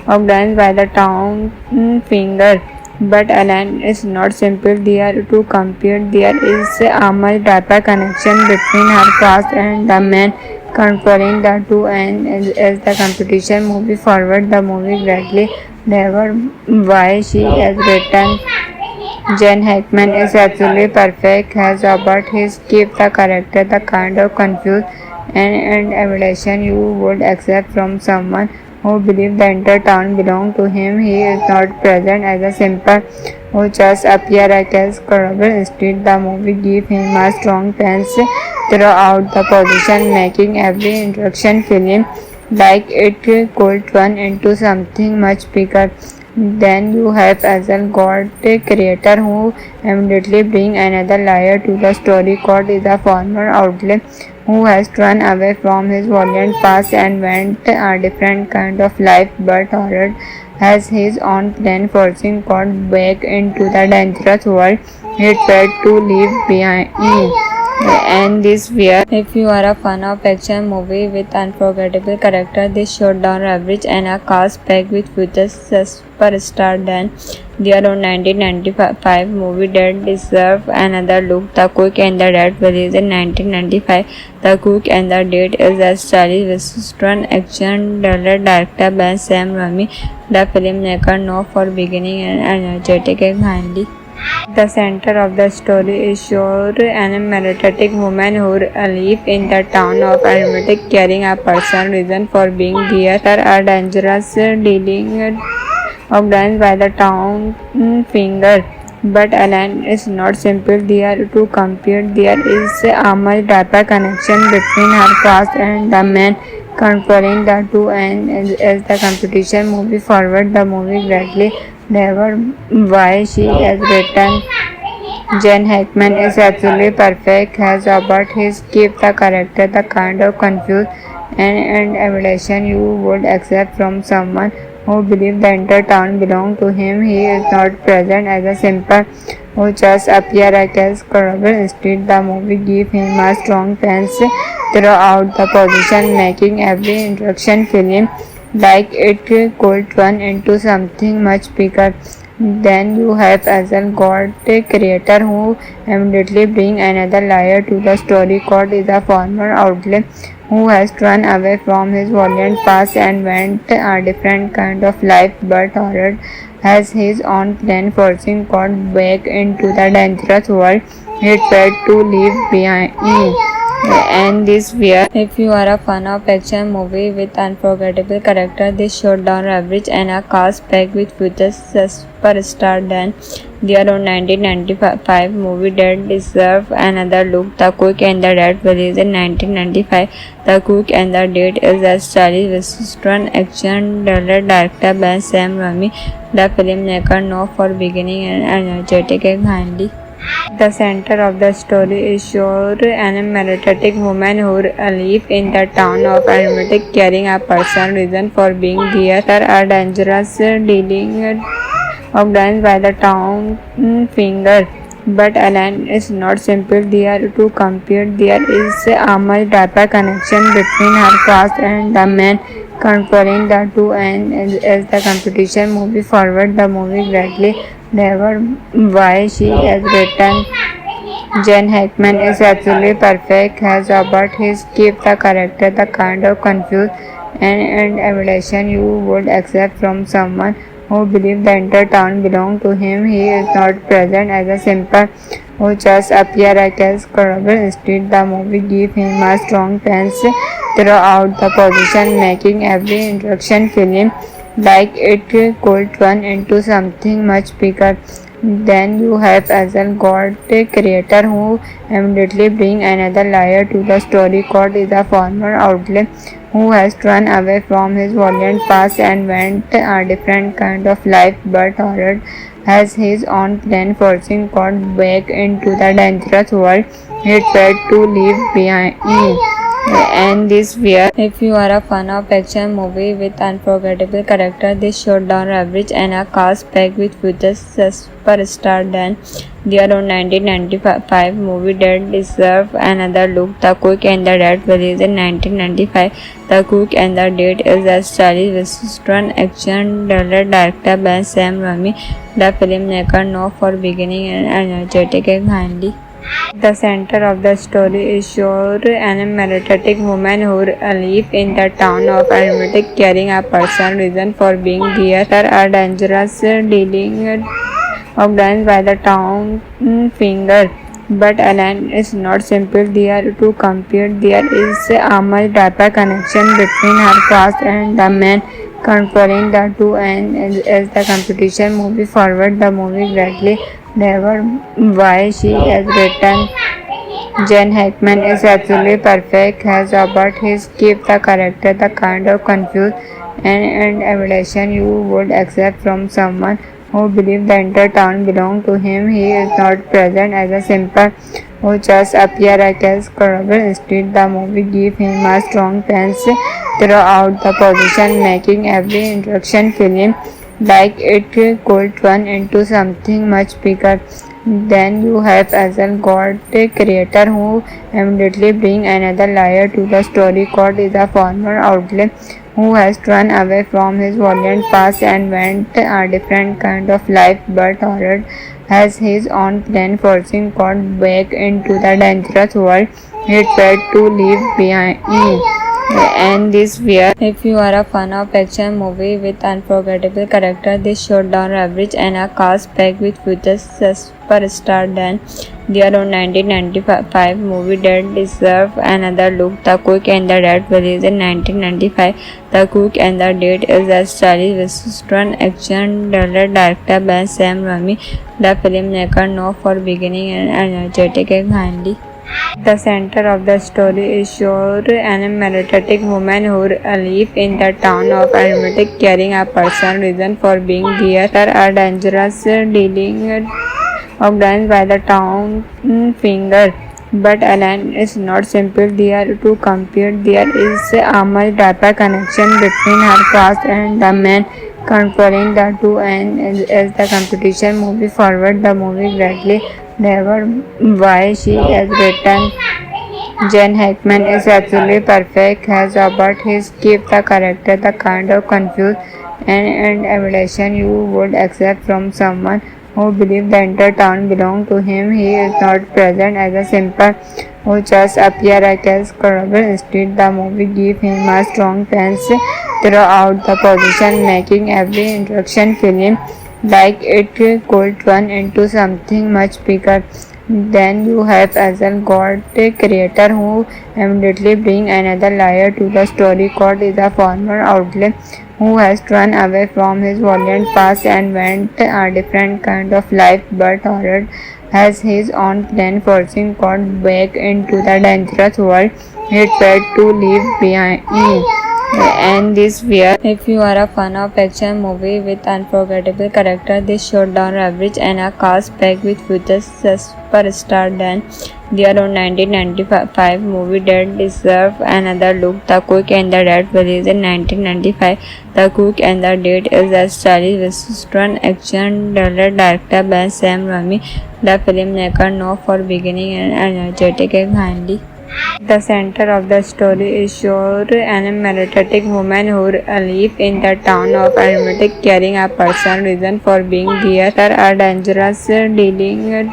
organized by the town finger. But Alan is not simple there to compete. There is a much deeper connection between her past and the man controlling the two, and as the competition moves forward, the movie greatly never why she has written. Jen Hackman is absolutely perfect as Robert. His keep the character the kind of confused and evaluation you would accept from someone who believes the entire town belongs to him. He is not present as a simple who just appear as credible. Instead, the movie gives him a strong sense throughout the position, making every introduction film like it could turn into something much bigger. Then you have Hazel God, a creator who immediately bring another layer to the story. God is a former outlaw who has run away from his violent past and went a different kind of life, but Horror has his own plan, forcing God back into the dangerous world he tried to leave behind. And this where if you are a fan of action movie with unforgettable character, this showdown average and a cast packed with future superstar than their own 1995 movie that deserve another look. The Cook and the Dead released in 1995. The Cook and the Dead is a stylish western action thriller directed by Sam Raimi. The filmmaker known for beginning and energetic and handy. The center of the story is Shore, an meditative woman who lives in the town of Armatic, carrying a personal reason for being there. There are dangerous dealing organized by the town finger. But Alan is not simple there to compete. There is a much deeper connection between her past and the man controlling the two, and as the competition moves forward, the movie greatly never why she has written. Jen Hackman is absolutely perfect, has about his keep the character the kind of confused and evaluation you would accept from someone who believes the entire town belongs to him. He is not present as a simple who just appear as credible. Instead, the movie gives him a strong sense throughout the position, making every introduction film like it could turn into something much bigger. Then you have Azal God, a creator who immediately bring another layer to the story. God is a former outlaw who has run away from his violent past and went a different kind of life, but Horror has his own plan, forcing God back into the dangerous world he tried to leave behind. And this weird. If you are a fan of action movie with unforgettable character, this showdown average and a cast packed with future superstar than their own 1995 movie that deserve another look. The Cook and the Dead released in 1995. The Cook and the Dead is a stylish western action thriller directed by Sam Raimi. The filmmaker known for beginning and energetic and handy. The center of the story is Shore, an meditative woman who lives in the town of Armatic, carrying a personal reason for being there. There are dangerous dealing organized by the town finger. But Alan is not simple. They are to compete. There is a much deeper connection between her past and the man controlling the two, and as the competition moves forward, the movie greatly never why she has written. Jen Hackman is absolutely perfect, has about his keep the character the kind of confused and evaluation you would accept from someone who believes the entire town belongs to him. He is not present as a simple who just appear as credible. Instead, the movie gives him a strong sense throughout the position, making every introduction film like it could turn into something much bigger. Then you have Azal God, a creator who immediately bring another layer to the story. God is a former outlaw who has run away from his violent past and went a different kind of life, but Horror has his own plan, forcing God back into the dangerous world he tried to leave behind. And this weird. If you are a fan of action movie with unforgettable character, this showdown average and a cast packed with future superstar than their own 1995 movie that deserve another look. The Cook and the Dead released in 1995. The Cook and the Dead is a stylish western action thriller directed by Sam Raimi. The filmmaker known for beginning and energetic and handy. The center of the story is Shore, an meditative woman who lives in the town of Armatic, carrying a personal reason for being there. There are dangerous dealing organized by the town finger. But Alan is not simple. They are to compete. There is a much deeper connection between her past and the man controlling the two, and as the competition moves forward, the movie greatly never why she has written. Jen Hackman is absolutely perfect, has about his keep the character the kind of confused and evaluation you would accept from someone who believes the entire town belongs to him. He is not present as a simple who just appear as credible. Instead, the movie gives him a strong sense throughout the position, making every introduction film like it could turn into something much bigger. Then you have Azal God, a creator who immediately bring another layer to the story. God is a former outlaw who has run away from his violent past and went a different kind of life, but Horror has his own plan, forcing God back into the dangerous world he tried to leave behind. And this weird. If you are a fan of action movie with unforgettable character, this showdown average and a cast packed with future superstar than their own 1995 movie that deserve another look. The Cook and the Dead released in 1995. The Cook and the Dead is a stylish western action thriller directed by Sam Raimi. The filmmaker known for beginning and energetic and handy. The center of the story is Shore, an meditative woman who lives in the town of Armatic, carrying a personal reason for being there. There are dangerous dealing organized by the town finger. But Alan is not simple there to compete. There is a much deeper connection between her past and the man controlling the two, and as the competition moves forward, the movie greatly discovers why she has written. Jen Hackman is absolutely perfect, has about his keep the character the kind of confused and evaluation you would accept from someone who believes the entire town belongs to him. He is not present as a simple who just appear as credible. Instead, the movie gives him a strong sense throughout the position, making every introduction film like it could turn into something much bigger. Then you have Azal God, a creator who immediately bring another layer to the story. God is a former outlaw who has run away from his violent past and went a different kind of life, but Horror has his own plan, forcing God back into the dangerous world he tried to leave behind. And this where if you are a fan of action movie with unforgettable character, this showdown average and a cast packed with future superstar than their own 1995 movie that deserve another look. The Cook and the Dead released in 1995. The Cook and the Dead is a stylish western action thriller directed by Sam Raimi. The filmmaker known for beginning and energetic and handy. The center of the story is Shore, an energetic woman who lives in the town of Armatic, carrying a personal reason for being there. There are dangerous dealing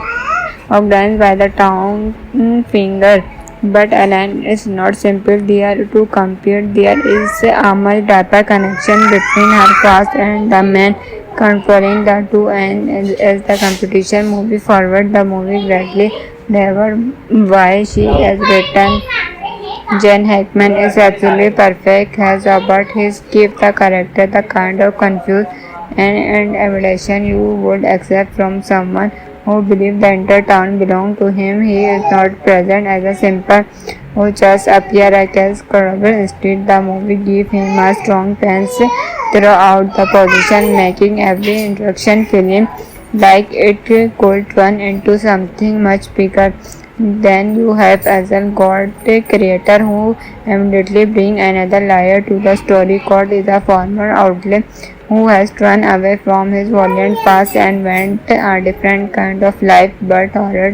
organized by the town finger. But Alan is not simple there to compete. There is a much deeper connection between her past and the man controlling the two, and as the competition moves forward, the movie greatly discovers why she has written. Jen Hackman is absolutely perfect, has about his keep the character the kind of confused and evaluation you would accept from someone who believes the entire town belongs to him. He is not present as a simple who just appear as credible. Instead, the movie gives him a strong sense throughout the position, making every introduction film like it could turn into something much bigger. Then you have Azal God, a creator who immediately bring another layer to the story. God is a former outlaw who has run away from his violent past and went a different kind of life, but Horror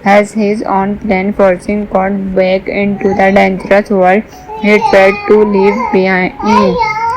has his own plan, forcing God back into the dangerous world he tried to leave behind.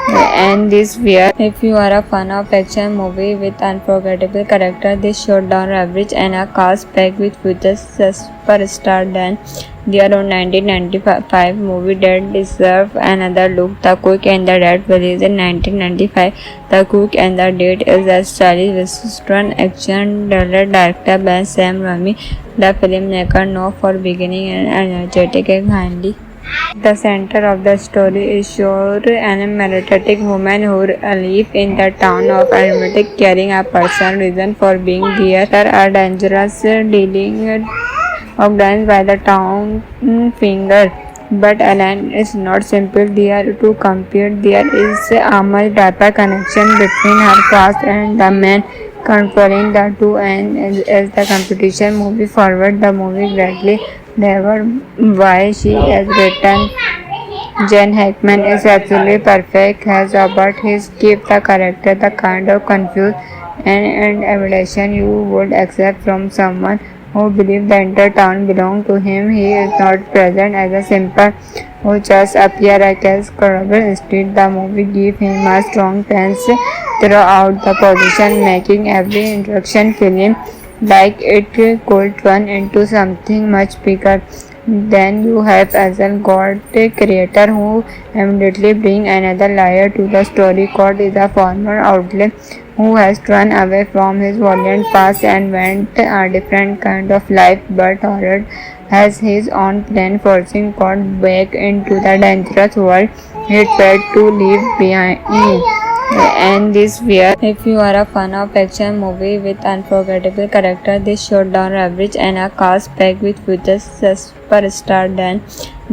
And this where if you are a fan of action movie with unforgettable character, this showdown average and a cast packed with future superstar than their own 1995 movie that deserve another look. The Cook and the Dead released in 1995. The Cook and the Dead is a stylish western action thriller directed by Sam Raimi. The filmmaker known for beginning and energetic and handy. The center of the story is Shore, an energetic woman who lives in the town of Armatic, carrying a personal reason for being there. There are dangerous dealing organized by the town finger. But Alan is not simple there to compete. There is a much deeper connection between her past and the man controlling the two, and as the competition moves forward, the movie greatly discovers why she has written. Jen Hackman is absolutely perfect, has about his keep the character the kind of confused and evaluation you would accept from someone who believes the entire town belongs to him. He is not present as a simple who just appear as credible. Instead, the movie gives him a strong sense throughout the position, making every introduction film like it could turn into something much bigger. Then you have Azal God, a creator who immediately bring another layer to the story. God is a former outlaw who has run away from his violent past and went a different kind of life, but Horror has his own plan, forcing God back into the dangerous world he tried to leave behind. And this where if you are a fan of action movie with unforgettable character, this showdown average and a cast packed with future superstar than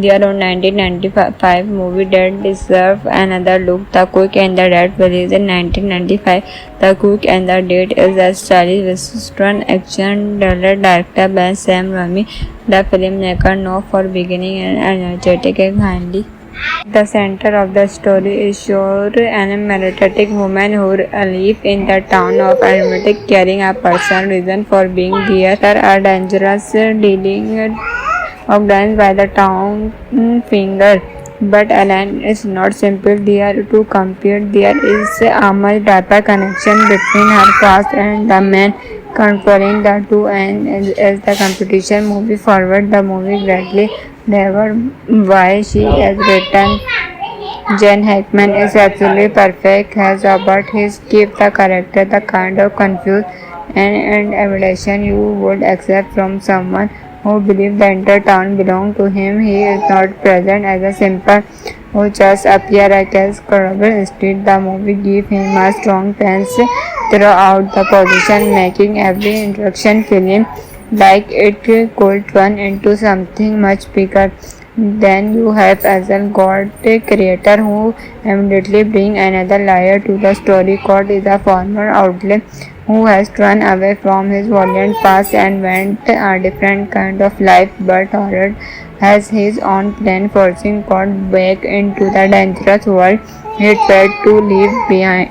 their own 1995 movie that deserve another look. The Quick and the Dead, released in 1995. The Quick and the Dead is a stylish Western action thriller directed by Sam Raimi. The filmmaker known for beginning an energetic and handy. The center of the story is Shore, an energetic woman who lives in the town of Armatic, carrying a personal reason for being there. There are dangerous dealing organized by the town finger. But Alan is not simple. There to compete. There is a much deeper connection between her past and the man controlling the two. And as the competition moves forward, the movie greatly never why she has written. Jen Hackman is absolutely perfect as Robert. He gives the character the kind of confused and evaluation you would accept from someone who believes the entire town belongs to him. He is not present as a simple who just appears as credible. Instead, the movie gives him a strong sense throughout the position, making every introduction film like it could turn into something much bigger. Then you have Azal God, a creator who immediately brings another layer to the story. God is a former outlaw who has run away from his violent past and went a different kind of life, but Horror has his own plan, forcing God back into the dangerous world he tried to leave behind.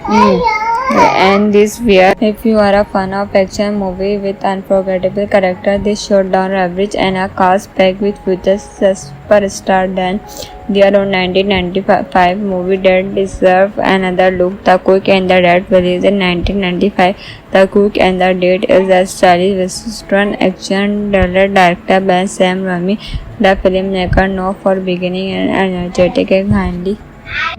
And this where if you are a fan of action movie with unforgettable character, this showdown average and a cast packed with future superstar than their own 1995 movie that deserve another look. The Quick and the Dead, released in 1995. The Quick and the Dead is a stylish Western action thriller directed by Sam Raimi. The filmmaker known for beginning an energetic and handy.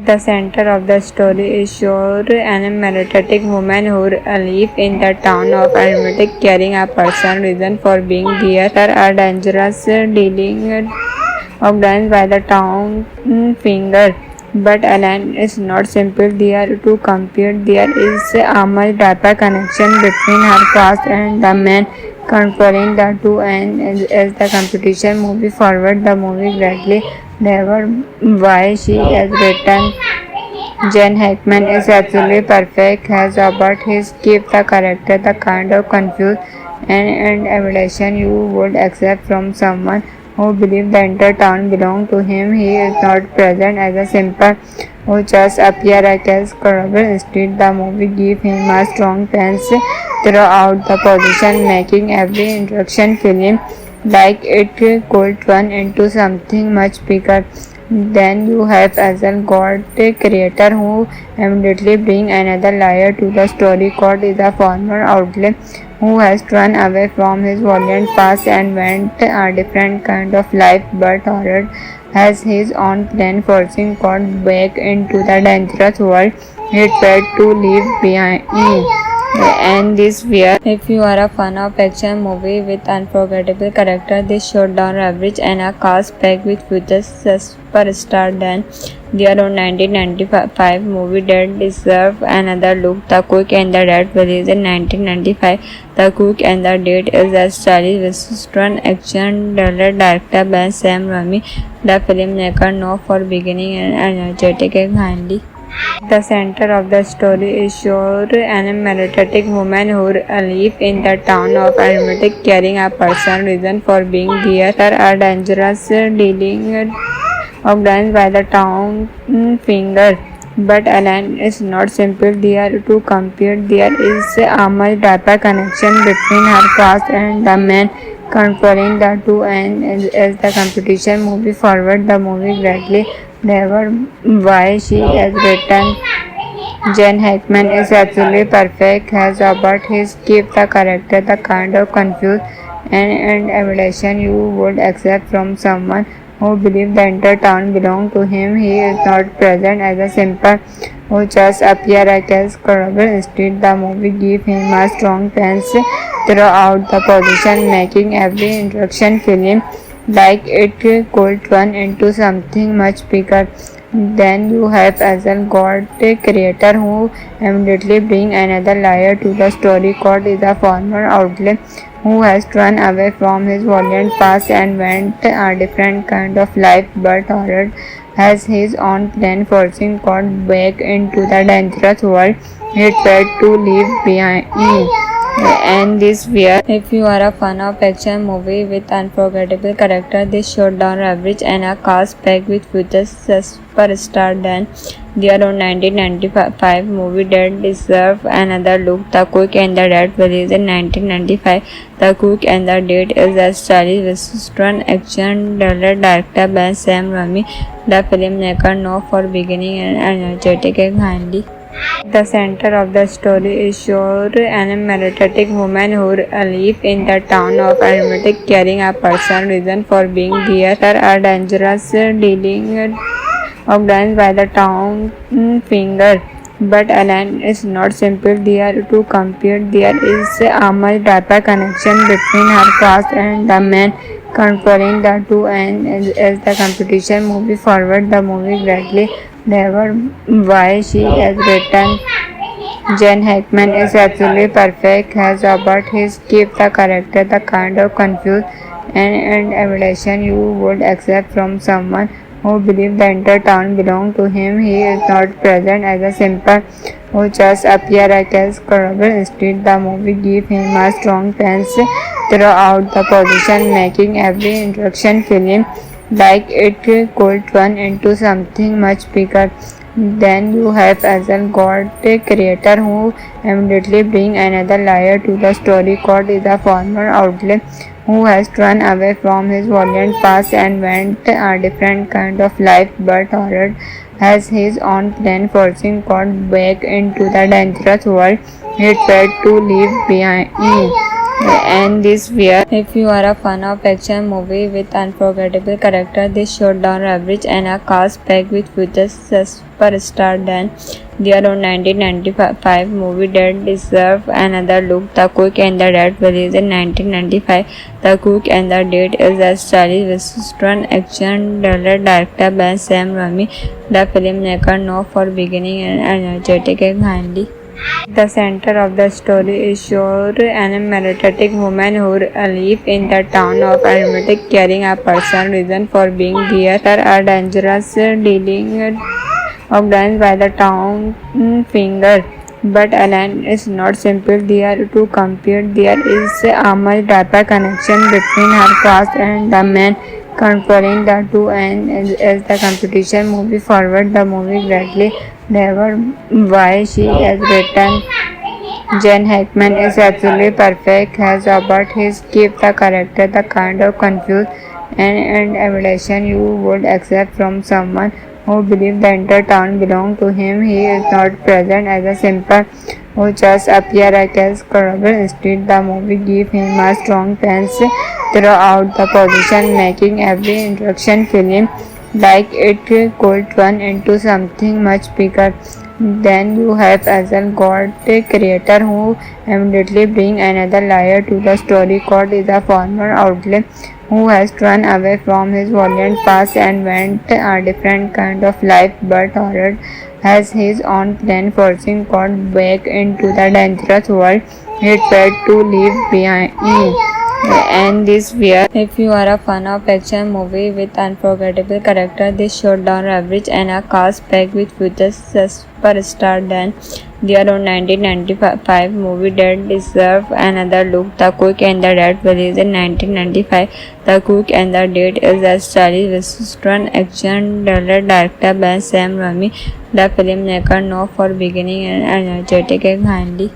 The center of the story is Shore, an energetic woman who lives in the town of Armatic, carrying a personal reason for being there. There are dangerous dealing organized by the town finger. But Alan is not simple. There to compete. There is a much deeper connection between her past and the man controlling the two. And as the competition moves forward, the movie greatly never why she has written. Jen Hackman is absolutely perfect as Robert. He gives the character the kind of confused and evaluation you would accept from someone who believes the entire town belongs to him. He is not present as a simple who just appears as credible. Instead, the movie gives him a strong sense throughout the position, making every introduction film like it could turn into something much bigger. Then you have Azal God, a creator who immediately brings another layer to the story. God is a former outlaw who has run away from his violent past and went a different kind of life, but Horror has his own plan, forcing God back into the dangerous world he tried to leave behind. And this where if you are a fan of action movie with unforgettable character, this showdown average and a cast packed with future superstar than their own 1995 movie that deserve another look. The Quick and the Dead, released in 1995. The Quick and the Dead is a stylish Western action thriller directed by Sam Raimi. The filmmaker known for beginning an energetic and handy. The center of the story is Shore, an energetic woman who lives in the town of Armatic, carrying a personal reason for being there. There are dangerous dealing organized by the town finger. But Alan is not simple. There to compete. There is a much deeper connection between her past and the man controlling the two. And as the competition moves forward, the movie greatly never why she has written. Jen Hackman is absolutely perfect as Robert. He gives the character the kind of confused and evaluation you would accept from someone who believes the entire town belongs to him. He is not present as a simple who just appears as credible. Instead, the movie gives him a strong sense throughout the position, making every introduction film like it could turn into something much bigger. Then you have Azal, God creator, who immediately bring another layer to the story. God is a former outlaw who has run away from his violent past and went a different kind of life, but Horror has his own plan, forcing God back into the dangerous world he tried to leave behind. And this where if you are a fan of action movie with unforgettable character, this showdown average and a cast packed with future superstar than their own 1995 movie that deserve another look. The Quick and the Dead released in 1995. The Quick and the Dead is a stylish western action thriller directed by Sam Raimi. The filmmaker known for beginning and energetic and handy. The center of the story is Shore, an energetic woman who lives in the town of Armatic, carrying a personal reason for being there. There are dangerous dealing organized by the town finger. But Alan is not simple. They are to compete. There is a much deeper connection between her past and the man controlling the two. And as the competition moves forward, the movie greatly never why she has written. Jen Hackman is absolutely perfect as about his keep the character the kind of confused and evaluation you would accept from someone who believes the entire town belongs to him. He is not present as a simple who just appear as credible. Instead, the movie gives him a strong sense throughout the position, making every introduction film like it could turn into something much bigger. Then you have Azal, God creator, who immediately bring another layer to the story. God is a former outlaw who has run away from his violent past and went a different kind of life, but Horror has his own plan, forcing God back into the dangerous world he tried to leave behind. And this where if you are a fan of action movie with unforgettable character, this showdown average and a cast packed with future superstar than their own 1995 movie that deserve another look. The Quick and the Dead released in 1995. The Quick and the Dead is a stylish western action thriller directed by Sam Raimi. The filmmaker known for beginning and energetic and handy. The center of the story is Shore, an energetic woman who lives in the town of Armatic, carrying a personal reason for being there. There are dangerous dealing organized by the town finger. But Alan is not simple. They are to compete. There is a much deeper connection between her past and the man controlling the two. And as the competition moves forward, the movie greatly never why she has written. Jen Hackman is absolutely perfect as about his keep the character the kind of confused and evaluation you would accept from someone who believes the entire town belongs to him. He is not present as a simple who just appear as credible. Instead, the movie gives him a strong sense throughout the position, making every introduction film like it could turn into something much bigger. Then you have Azal, God creator, who immediately bring another layer to the story. God is a former outlaw who has run away from his violent past and went a different kind of life, but Horror has his own plan, forcing God back into the dangerous world he tried to leave behind. And this where if you are a fan of action movie with unforgettable character, this showdown average and a cast packed with future superstar than their own 1995 movie that deserve another look. The Quick and the Dead released in 1995. The Quick and the Dead is a stylish western action thriller directed by Sam Raimi. The filmmaker known for beginning and energetic and handy.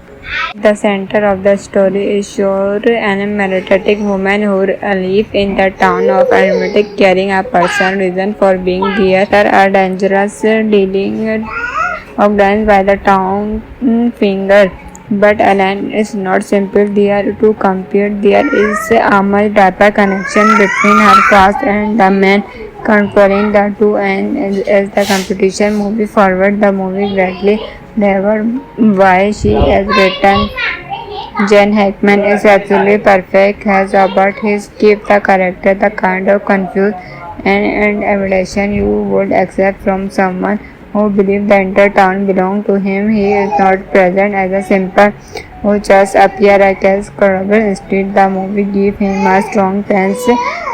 The center of the story is Shore, an energetic woman who lives in the town of Armatic, carrying a personal reason for being there. There are dangerous dealing organized by the town finger. But Alan is not simple. They are to compete. There is a much deeper connection between her past and the man controlling the two. And as the competition moves forward, the movie greatly never why she has written. Jen Hackman is absolutely perfect as about his keep the character the kind of confused and evaluation you would accept from someone who believes the entire town belongs to him. He is not present as a simple who just appear as credible. Instead, the movie gives him a strong sense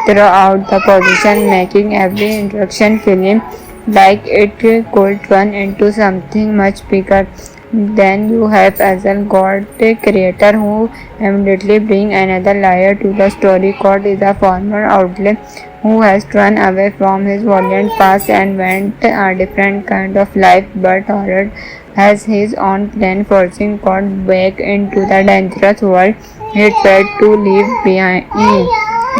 throughout the position, making every introduction film like it could turn into something much bigger. Then you have as a God creator who immediately bring another layer to the story. God is a former outlet who has run away from his violent past and went a different kind of life, but Horror has his own plan, forcing God back into the dangerous world he tried to leave behind.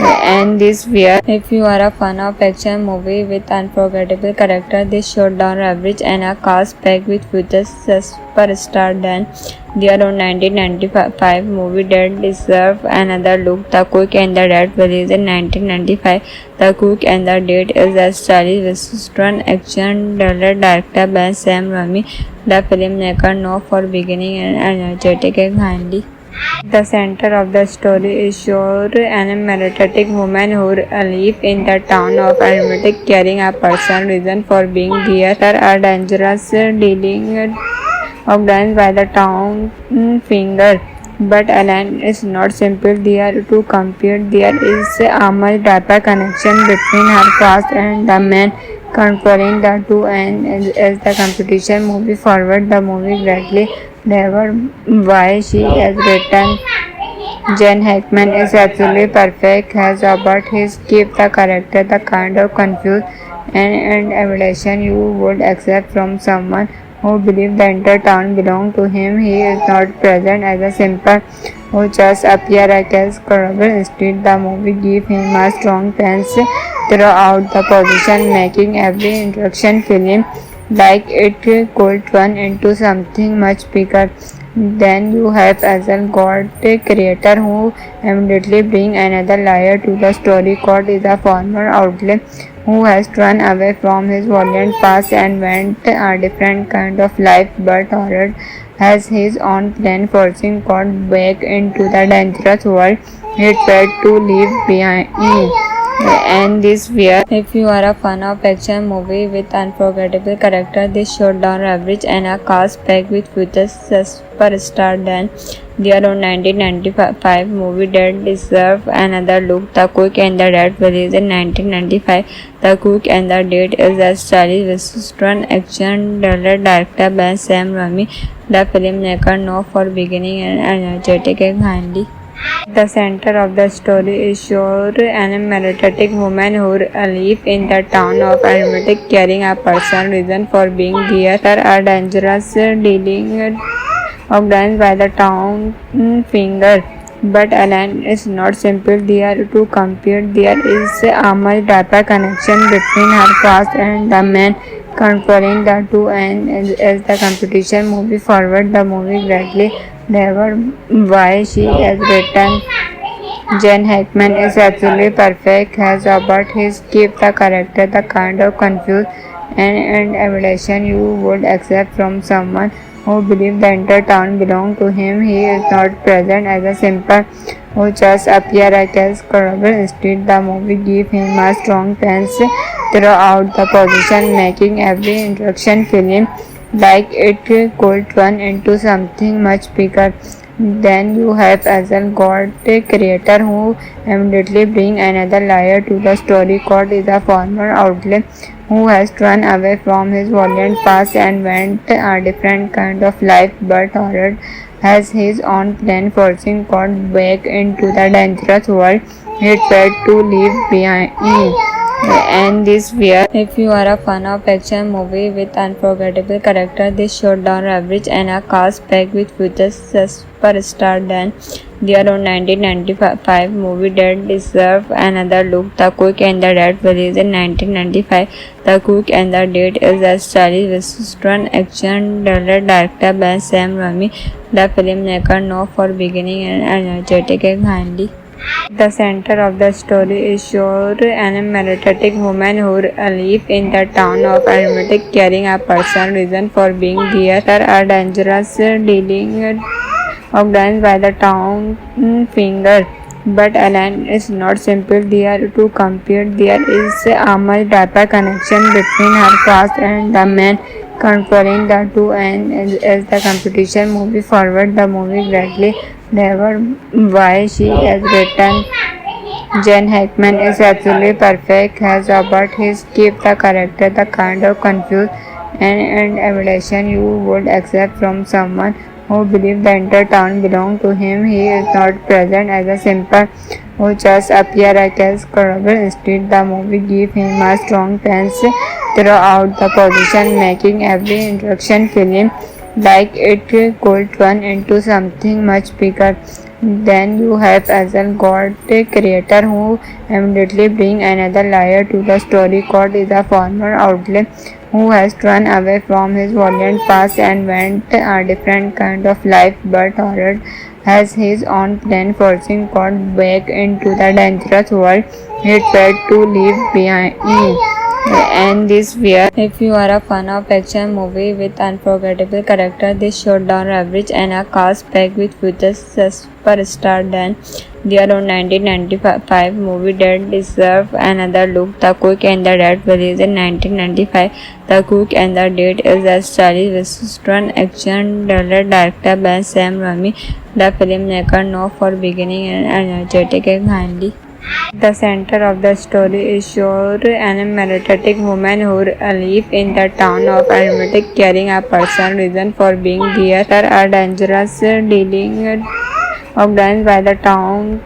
And this fear. If you are a fan of action movie with unforgettable character, this showdown average and a cast packed with future superstar, then their own 1995 movie that deserve another look. The Cook and the Dead, released in 1995. The Cook and the Dead is a stylish western action thriller directed by Sam Raimi. The filmmaker known for beginning and energetic and handy. The center of the story is Shore, an energetic woman who lives in the town of Armatic, carrying a personal reason for being there. A dangerous dealing organized by the town finger. But Alan is not simple. They are to compete. There is a much deeper connection between her past and the man controlling the two. And as the competition moves forward, the movie greatly never why she has written. Jen Hackman is absolutely perfect as but his keep the character the kind of confused and evaluation you would accept from someone who believes the entire town belongs to him. He is not present as a simple who just appear as credible. Instead, the movie gives him a strong sense throughout the position, making every introduction film like it could turn into something much bigger. Then you have as a God creator who immediately bring another layer to the story. God is a former outlet who has run away from his violent past and went a different kind of life, but Horror has his own plan, forcing God back into the dangerous world he tried to leave behind. And this fear. If you are a fan of action movie with unforgettable character, this showdown average and a cast packed with future superstar, then their own 1995 movie that deserve another look. The Cook and the Dead, released in 1995. The Cook and the Dead is a stylish western action thriller directed by Sam Raimi. The filmmaker known for beginning and energetic and handy. The center of the story is Shore, an energetic woman who lives in the town of Armatic, carrying a personal reason for being there. A dangerous dealing organized by the town finger. But Alan is not simple. They are to compete. There is a much deeper connection between her past and the man controlling the two. And as the competition moves forward, the movie greatly never why she has written. Jen Hackman is absolutely perfect as but his keep the character the kind of confused and evaluation you would accept from someone who believes the entire town belongs to him. He is not present as a simple who just appear as credible. Instead, the movie gives him a strong sense throughout the position, making every introduction film like it could turn into something much bigger. Then you have as a God creator who immediately bring another layer to the story. God is a former outlet who has run away from his violent past and went a different kind of life, but Horror has his own plan, forcing God back into the dangerous world he tried to leave behind. And this fear. If you are a fan of action movie with unforgettable character, this showdown average and a cast packed with future superstar, then their own 1995 movie that deserve another look. The Cook and the Dead, released in 1995. The Cook and the Dead is a stylish western action thriller directed by Sam Raimi. The filmmaker known for beginning and energetic and handy. The center of the story is Shore, an energetic woman who lives in the town of Armatic, carrying a personal reason for being there. A dangerous dealing organized by the town finger. But Alan is not simple. They are to compete. There is a much deeper connection between her past and the man controlling the two. And as the competition moves forward, the movie greatly never why she has written. Jen Hackman is absolutely perfect as Robert. He's keep the character the kind of confused and evaluation you would accept from someone who believes the entire town belongs to him. He is not present as a simple who just appear as credible. Instead, the movie gives him a strong sense throughout the position, making every introduction film like it could turn into something much bigger. Then you have Azal God, a creator who immediately bring another layer to the story. God is a former outlaw who has run away from his violent past and went a different kind of life, but Horror has his own plan, forcing God back into the dangerous world he tried to leave behind. And this where if you are a fan of action movie with unforgettable character, this showdown average and a cast packed with future superstar then their own 1995 movie that deserve another look. The Cook and the Dead released in 1995. The Cook and the Dead is a stylish western action thriller directed by Sam Raimi. The filmmaker known for beginning and energetic and handy. The center of the story is Shore, an meditative woman who lives in the town of Armatic, carrying a personal reason for being there. There are dangerous dealing organized by the town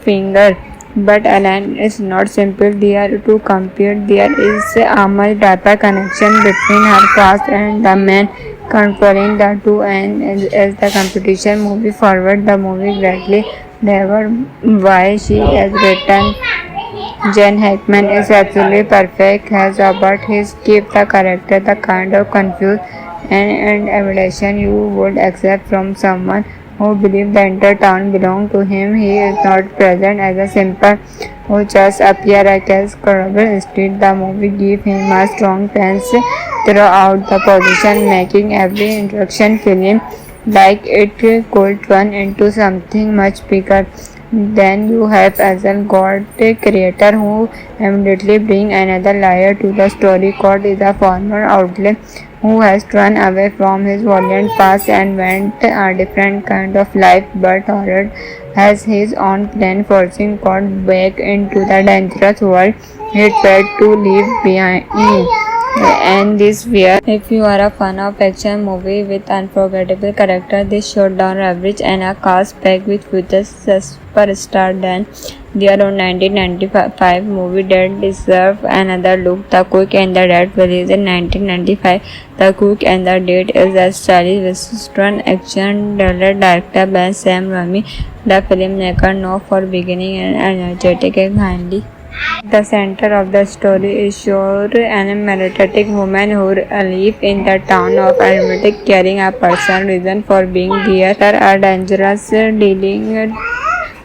finger. But Alan is not simple. They are to compete. There is a much deeper connection between her past and the man controlling the two. And as the competition moves forward, the movie greatly never why she has written. Jen Hackman is absolutely perfect as Robert. He's keep the character the kind of confused and evaluation you would accept from someone who believes the entire town belongs to him. He is not present as a simple who just appear as credible. Instead, the movie gives him a strong sense throughout the position, making every introduction film like it could turn into something much bigger. Then you have Azal God, a creator who immediately bring another layer to the story. God is a former outlaw who has run away from his violent past and went a different kind of life, but Horror has his own plan, forcing God back into the dangerous world he tried to leave behind. And this where if you are a fan of action movie with unforgettable character, this showdown average and a cast packed with future superstar then their own 1995 movie that deserve another look. The Cook and the Dead released in 1995. The Cook and the Dead is a stylish western action thriller directed by Sam Raimi. The filmmaker known for beginning and energetic and handy. The center of the story is Shore, an meditative woman who lives in the town of Armatic, carrying a personal reason for being there. There are dangerous dealing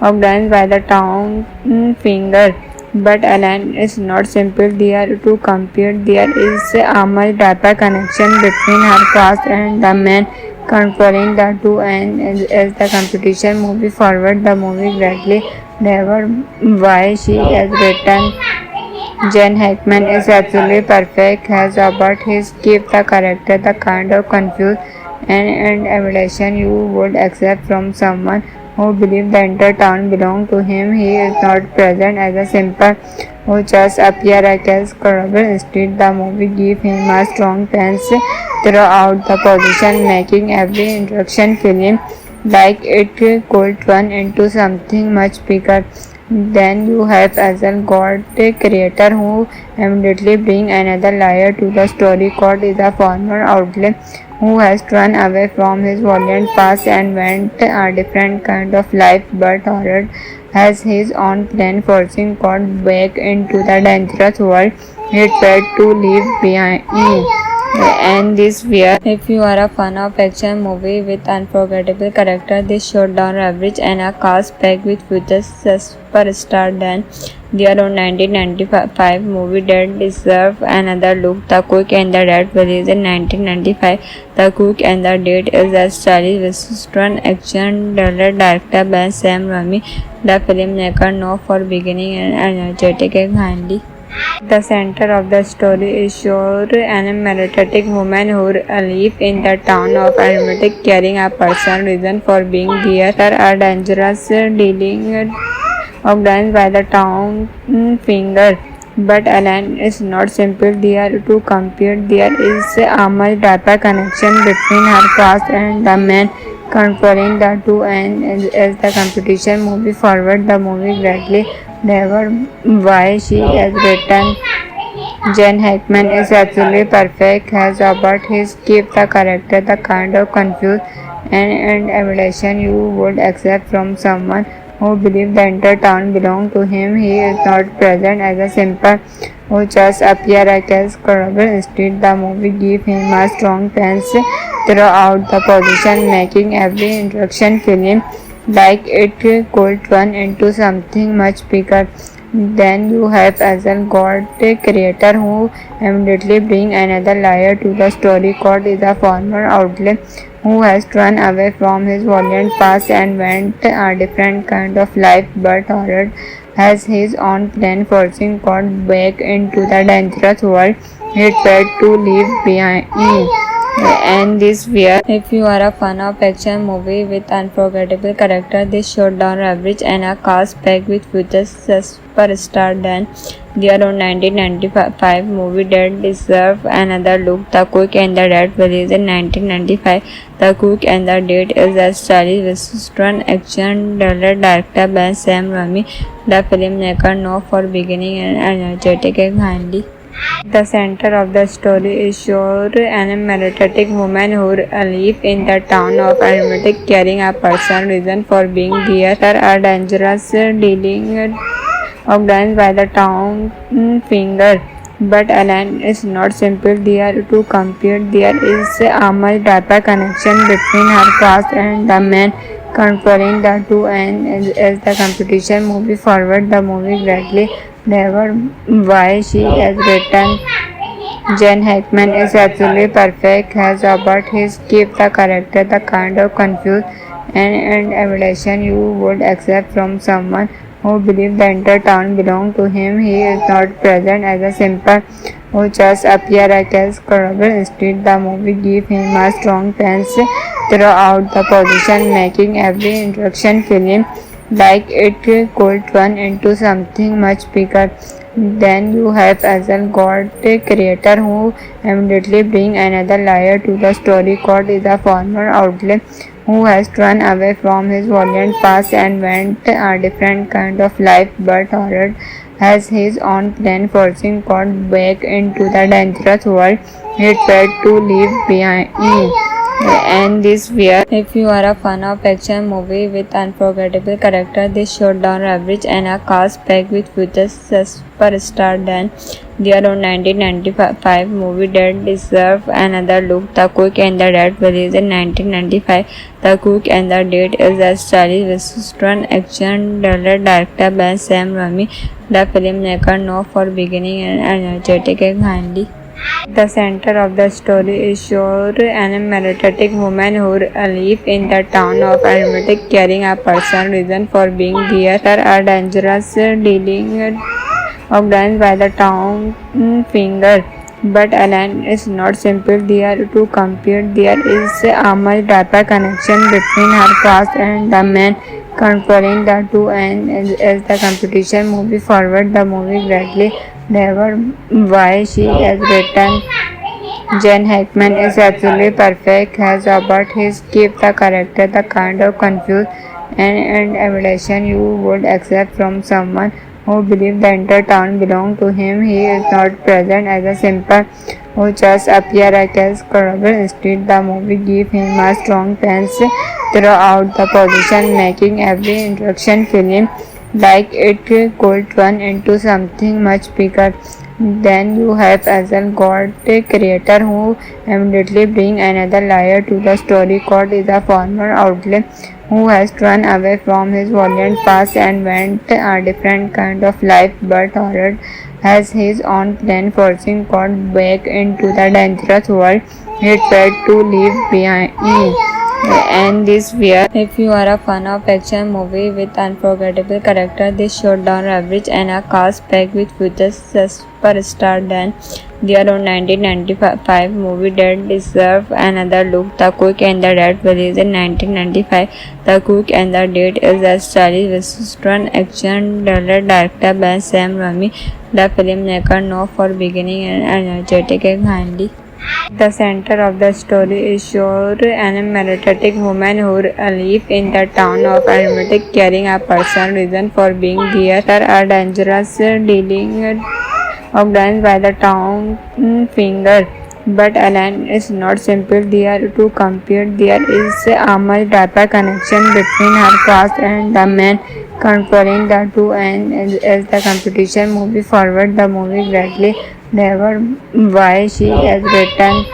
organized by the town finger. But Alan is not simple. They are to compete. There is a much deeper connection between her past and the man controlling the two. And as the competition moves forward, the movie greatly never why she has written. Jen Hackman is absolutely perfect as Robert. He's keep the character the kind of confused and evaluation you would accept from someone who believes the entire town belongs to him. He is not present as a simple who just appear as credible. Instead, the movie gives him a strong sense throughout the position, making every introduction film like it could turn into something much bigger. Then you have Azal God, a creator who immediately bring another layer to the story. God is a former outlaw who has run away from his violent past and went a different kind of life, but Horror has his own plan, forcing God back into the dangerous world he tried to leave behind. And this where if you are a fan of action movie with unforgettable character, this showed down average and a cast packed with future superstar than their own 1995 movie that deserve another look. The Cook and the Dead released in 1995. The Cook and the Dead is a stylish western action thriller directed by Sam Raimi. The filmmaker known for beginning and energetic and handy. The center of the story is Shore, an energetic woman who lives in the town of Armatic, carrying a personal reason for being there. There are dangerous dealing organized by the town finger. But Alan is not simple. They are to compete. There is a much deeper connection between her past and the man controlling the two, and as the competition moves forward, the movie greatly never why she has written. Jen Hackman is absolutely perfect as Robert. His keep the character the kind of confused and admiration you would accept from someone who believes the entire town belongs to him. He is not present as a simple who just appear as credible. Instead, the movie gives him a strong sense throughout the position, making every introduction film like it could turn into something much bigger. Then you have Azal God, a creator who immediately bring another layer to the story. God is a former outlaw who has run away from his violent past and went a different kind of life, but Horror has his own plan, forcing God back into the dangerous world he tried to leave behind. And this where if you are a fan of action movie with unforgettable character, this showed down average and a cast packed with future superstar than their own 1995 movie that deserve another look. The Cook and the Dead released in 1995. The Cook and the Dead is a stylish western action thriller directed by Sam Raimi. The filmmaker known for beginning and energetic and handy. The center of the story is Shore, an energetic woman who lives in the town of Armatic, carrying a personal reason for being there. There are dangerous dealing organized by the town finger. But Alan is not simple. They are to compete. There is a much deeper connection between her past and the man controlling the two, and as the competition moves forward, the movie greatly never why she has written. Jen Hackman is absolutely perfect as Robert. His keep the character the kind of confused and admiration you would accept from someone who believes the entire town belongs to him. He is not present as a simple who just appear as credible. Instead, the movie gives him a strong sense throughout the position, making every introduction film like it could turn into something much bigger. Then you have Azal God, a creator who immediately bring another layer to the story. God is a former outlaw who has run away from his violent past and went a different kind of life, but Horror has his own plan, forcing God back into the dangerous world he tried to leave behind. And this where if you are a fan of action movie with unforgettable character, this showed down average and a cast packed with future superstar than their own 1995 movie that deserve another look. The Cook and the Dead released in 1995. The Cook and the Dead is a stylish western action thriller directed by Sam Raimi. The filmmaker known for beginning and energetic and handy. The center of the story is Shore, an energetic woman who lives in the town of Armatic, carrying a personal reason for being there. There are dangerous dealing organized by the town finger. But Alan is not simple. They are to compete. There is a much deeper connection between her past and the man controlling the two, and as the competition moves forward, the movie greatly never why she has written. Jen Hackman is absolutely perfect as Robert. His keep the character the kind of confused and admiration you would accept from someone who believes the entire town belongs to him. He is not present as a simple who just appear as credible. Instead, the movie gives him a strong sense throughout the position, making every introduction film like it could turn into something much bigger. Then you have Hazel God, a creator who immediately bring another layer to the story. God is a former outlaw who has run away from his violent past and went a different kind of life, but Horror has his own plan, forcing God back into the dangerous world he tried to leave behind. And this where if you are a fan of action movie with unforgettable character, this showdown average and a cast packed with future superstar than their own 1995 movie that deserve another look. The Cook and the Dead released in 1995. The Cook and the Dead is a stylish western action thriller directed by Sam Raimi. The filmmaker known for beginning and energetic and handy. The center of the story is Shore, an energetic woman who lives in the town of Armatic, carrying a personal reason for being there. There are dangerous dealing organized by the town finger. But Alan is not simple there to compete. There is a much deeper connection between her past and the man controlling the two, and as the competition moves forward, the movie greatly never why she has written.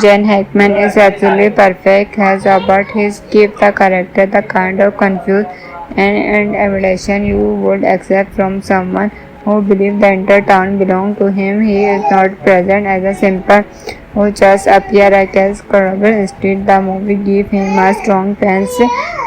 Jen Hackman is absolutely perfect, has about his keep the character the kind of confused and evaluation you would accept from someone who believes the entire town belongs to him. He is not present as a simple who just appear as credible. Instead, the movie gives him a strong sense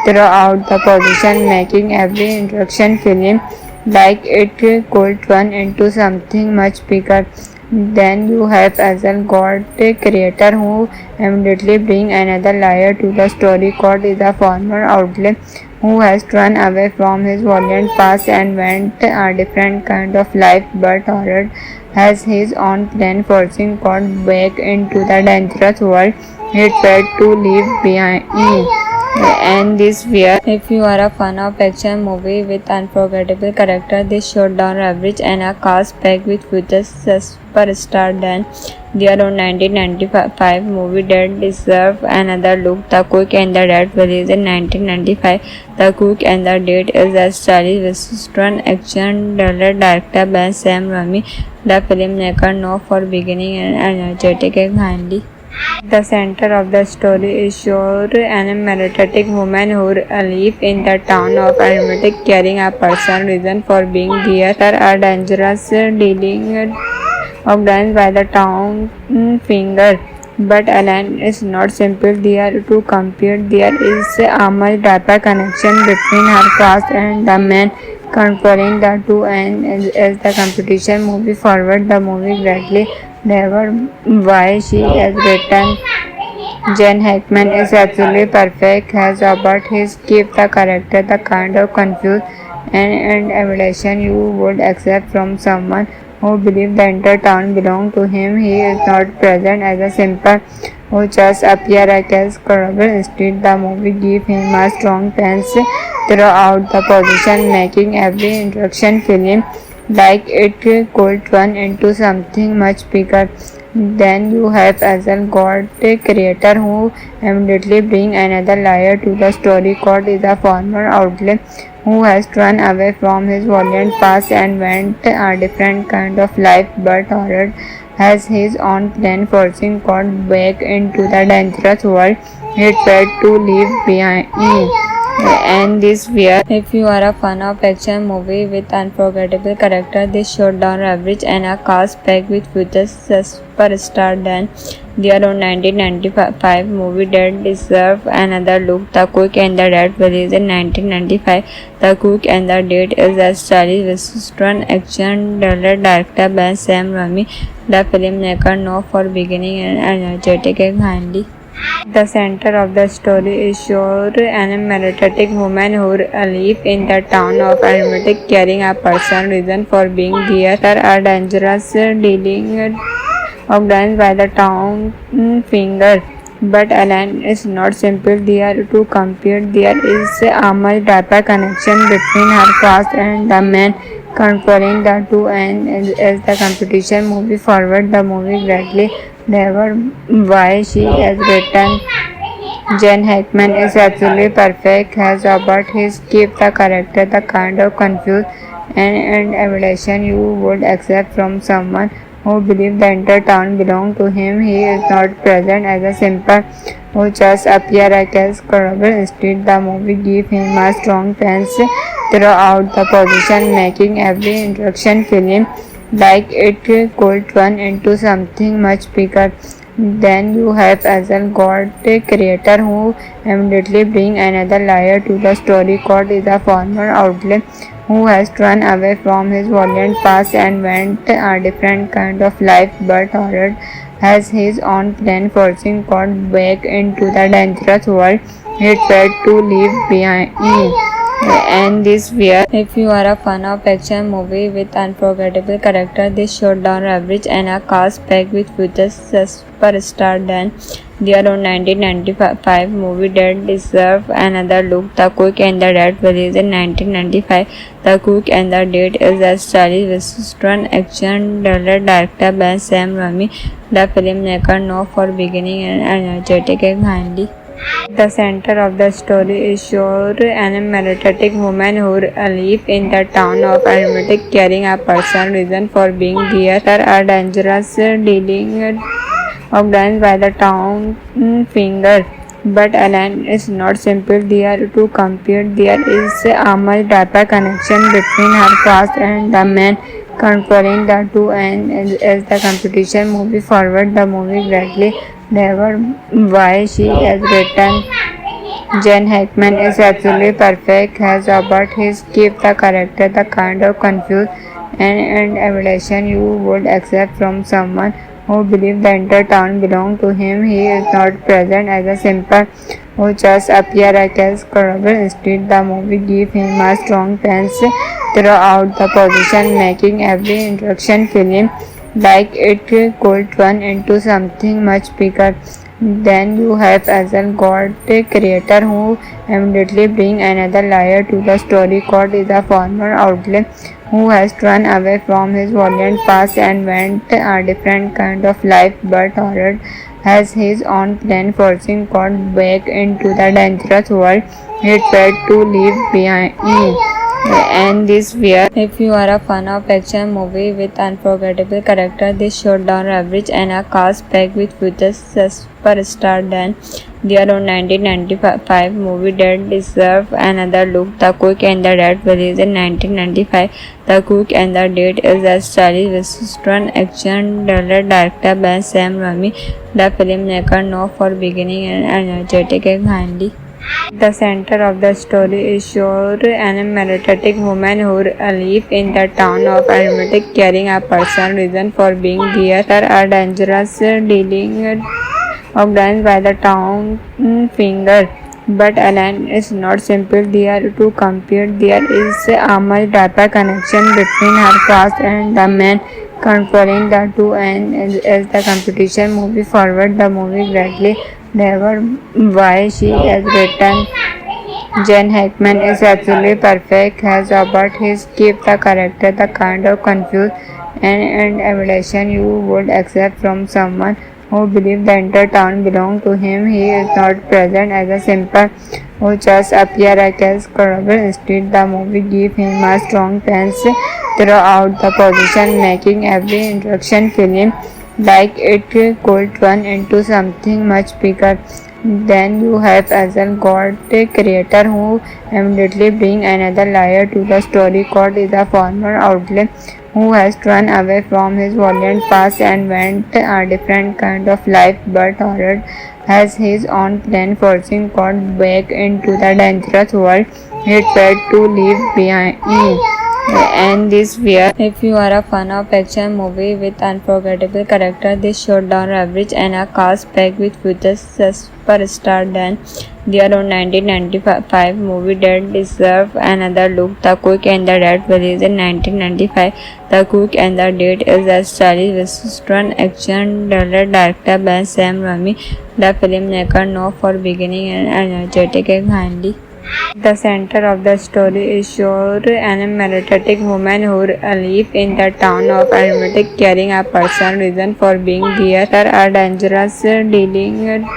throughout the position, making every introduction film like it could turn into something much bigger. Then you have Hazel God, a creator who immediately bring another layer to the story. God is a former outlaw who has run away from his violent past and went a different kind of life, but Horror has his own plan, forcing God back into the dangerous world he tried to leave behind. And this where if you are a fan of action movie with unforgettable character, this showdown average and a cast packed with future superstar than their own 1995 movie that deserve another look. The Cook and the Dead released in 1995. The Cook and the Dead is a stylish western action thriller directed by Sam Raimi. The filmmaker known for beginning and energetic and handy. The center of the story is Shore, an energetic woman who lives in the town of Armatic, carrying a personal reason for being there. There are dangerous dealing organized by the town finger. But Alan is not simple there to compete. There is a much deeper connection between her past and the man controlling the two, and as the competition moves forward, the movie greatly never why she has written. Jen Hackman is absolutely perfect, has about his keep the character the kind of confused and evaluation you would accept from someone who believes the entire town belongs to him. He is not present as a simple who just appear as credible. Instead, the movie gives him a strong sense throughout the position, making every introduction film like it could turn into something much bigger. Then you have Hazel God, a creator who immediately bring another layer to the story. God is a former outlaw who has run away from his violent past and went a different kind of life, but Horror has his own plan, forcing God back into the dangerous world he tried to leave behind. And this where if you are a fan of action movie with unforgettable character, this showdown average and a cast packed with future superstar than their own 1995 movie that deserve another look. The Cook and the Dead released in 1995. The Cook and the Dead is a stylish western action thriller directed by Sam Raimi. The filmmaker known for beginning and energetic and handy. The center of the story is Shore, an energetic woman who lives in the town of Armatic, carrying a personal reason for being there. There are dangerous dealing organized by the town finger. But Alan is not simple there to compete. There is a much deeper connection between her past and the man controlling the two, and as the competition moves forward, the movie greatly never why she has written. Jen Hackman is absolutely perfect, has about his keep the character the kind of confused and evaluation you would accept from someone who believes the entire town belongs to him. He is not present as a simple who just appear as credible. Instead, the movie gives him a strong sense throughout the position, making every introduction film like it could turn into something much bigger. Then you have as a God creator who immediately bring another layer to the story. God is a former outlet who has run away from his violent past and went a different kind of life, but Horror has his own plan, forcing God back into the dangerous world he tried to leave behind. And this where if you are a fan of action movie with unforgettable character, this showdown average and a cast packed with future superstar than their own 1995 movie that deserve another look. The Cook and the Dead released in 1995. The Cook and the Dead is a stylish western action thriller directed by Sam Raimi. The filmmaker known for beginning and energetic and kindly. The center of the story is Shore, an energetic woman who lives in the town of Armatic, carrying a personal reason for being there. There are dangerous dealing organized by the town finger. But Alan is not simple. They are to compete. There is a much deeper connection between her past and the man controlling the two. And as the competition moves forward, the movie greatly never why she has written. Jen Hackman is absolutely perfect, has about his keep the character the kind of confused and evaluation you would accept from someone who believes the entire town belongs to him. He is not present as a simple who just appear as credible. Instead, the movie gives him a strong sense throughout the position, making every introduction film like it could turn into something much bigger. Then you have as a God creator who immediately bring another layer to the story. God is a former outlet who has run away from his violent past and went a different kind of life, but Horror has his own plan, forcing God back into the dangerous world he tried to leave behind. And this where if you are a fan of action movie with unforgettable character, this showdown average and a cast packed with future superstar than their own 1995 movie that deserve another look. The Cook and the Dead released in 1995. The Cook and the Dead is a stylish western action thriller directed by Sam Raimi. The filmmaker known for beginning and energetic and kindly. The center of the story is Shore, an energetic woman who lives in the town of Armatic, carrying a personal reason for being there. There are dangerous dealing organized by the town finger. But Alan is not simple. They are to compete. There is a much deeper connection between her past and the man controlling the two. And as the competition moves forward, the movie greatly never why she has written. Jen Hackman is absolutely perfect, has about his keep the character the kind of confused and evaluation you would accept from someone who believes the entire town belongs to him. He is not present as a simple who just appear as credible. Instead, the movie gives him a strong sense throughout the position, making every introduction film like it could turn into something much bigger. Then you have as a God creator who immediately bring another layer to the story. God is a former outlet who has run away from his violent past and went a different kind of life, but Horror has his own plan, forcing God back into the dangerous world he tried to leave behind. And this where if you are a fan of action movie with unforgettable character, this showdown average and a cast packed with future superstar than their own 1995 movie that deserve another look. The Cook and the Dead released in 1995. The Cook and the Dead is a stylish western action thriller directed by Sam Raimi. The filmmaker known for beginning and energetic and kindly. The center of the story is Shore, an energetic woman who lives in the town of Armatic, carrying a personal reason for being there. There are dangerous dealing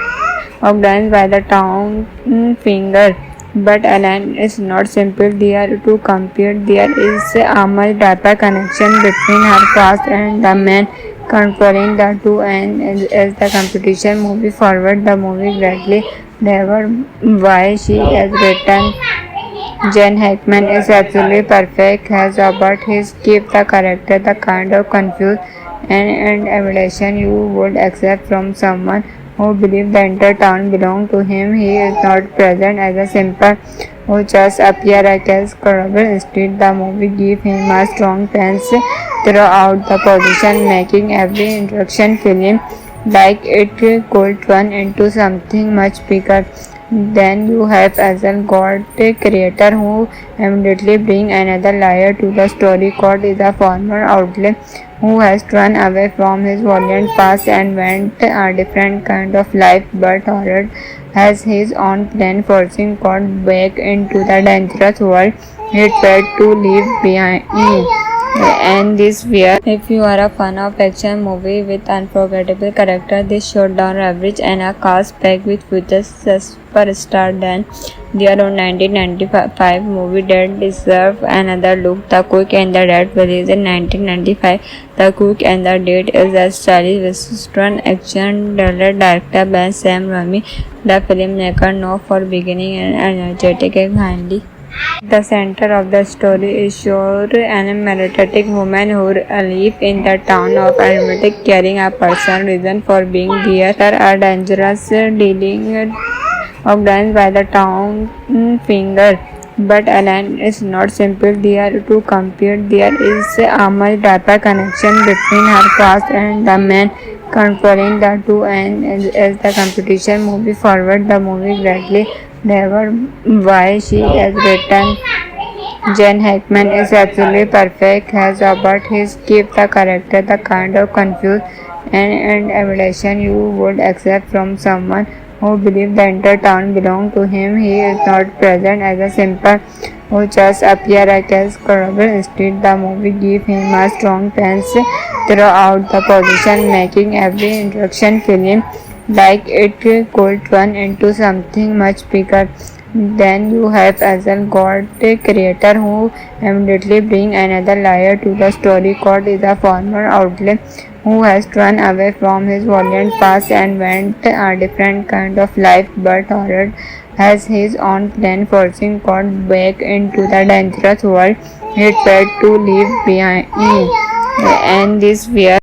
organized by the town finger. But Alan is not simple. They are to compete. There is a much deeper connection between her past and the man controlling the two. And as the competition moves forward, the movie greatly discovers why she has written. Jen Hackman is absolutely perfect as Robert. He gives the character the kind of confused and admiration you would accept from someone who believes the entire town belongs to him. He is not present as a simple who just appears as credible. Instead, the movie gives him a strong sense throughout the position, making every introduction film like it could turn into something much bigger. Then you have Azal God, a creator who immediately brings another layer to the story. God is a former outlaw who has run away from his violent past and went a different kind of life, but Horror has his own plan, forcing God back into the dangerous world he tried to leave behind. And this where if you are a fan of action movie with unforgettable character, this showdown average and a cast packed with future superstar, then their own 1995 movie that deserve another look. The Quick and the Dead, released in 1995. The Quick and the Dead is a stylish western action thriller directed by Sam Raimi. The filmmaker known for beginning and energetic and handy. The center of the story is Shore, an energetic woman who lives in the town of Armatic, carrying a personal reason for being there. There are dangerous dealing organized by the town finger. But Alan is not simple. They are to compete. There is a much deeper connection between her past and the man controlling the two. And as the competition moves forward, the movie greatly discovers why she has written. Jen Hackman is absolutely perfect as Robert. He gives the character the kind of confused and admiration you would accept from someone who believes the entire town belongs to him. He is not present as a simple who just appears as credible. Instead, the movie gives him a strong sense throughout the position, making every introduction film like it could turn into something much bigger. Then you have Azal God, a creator who immediately brings another layer to the story. God is a former outlaw who has run away from his violent past and went a different kind of life, but Horror has his own plan, forcing God back into the dangerous world he tried to leave behind. And this where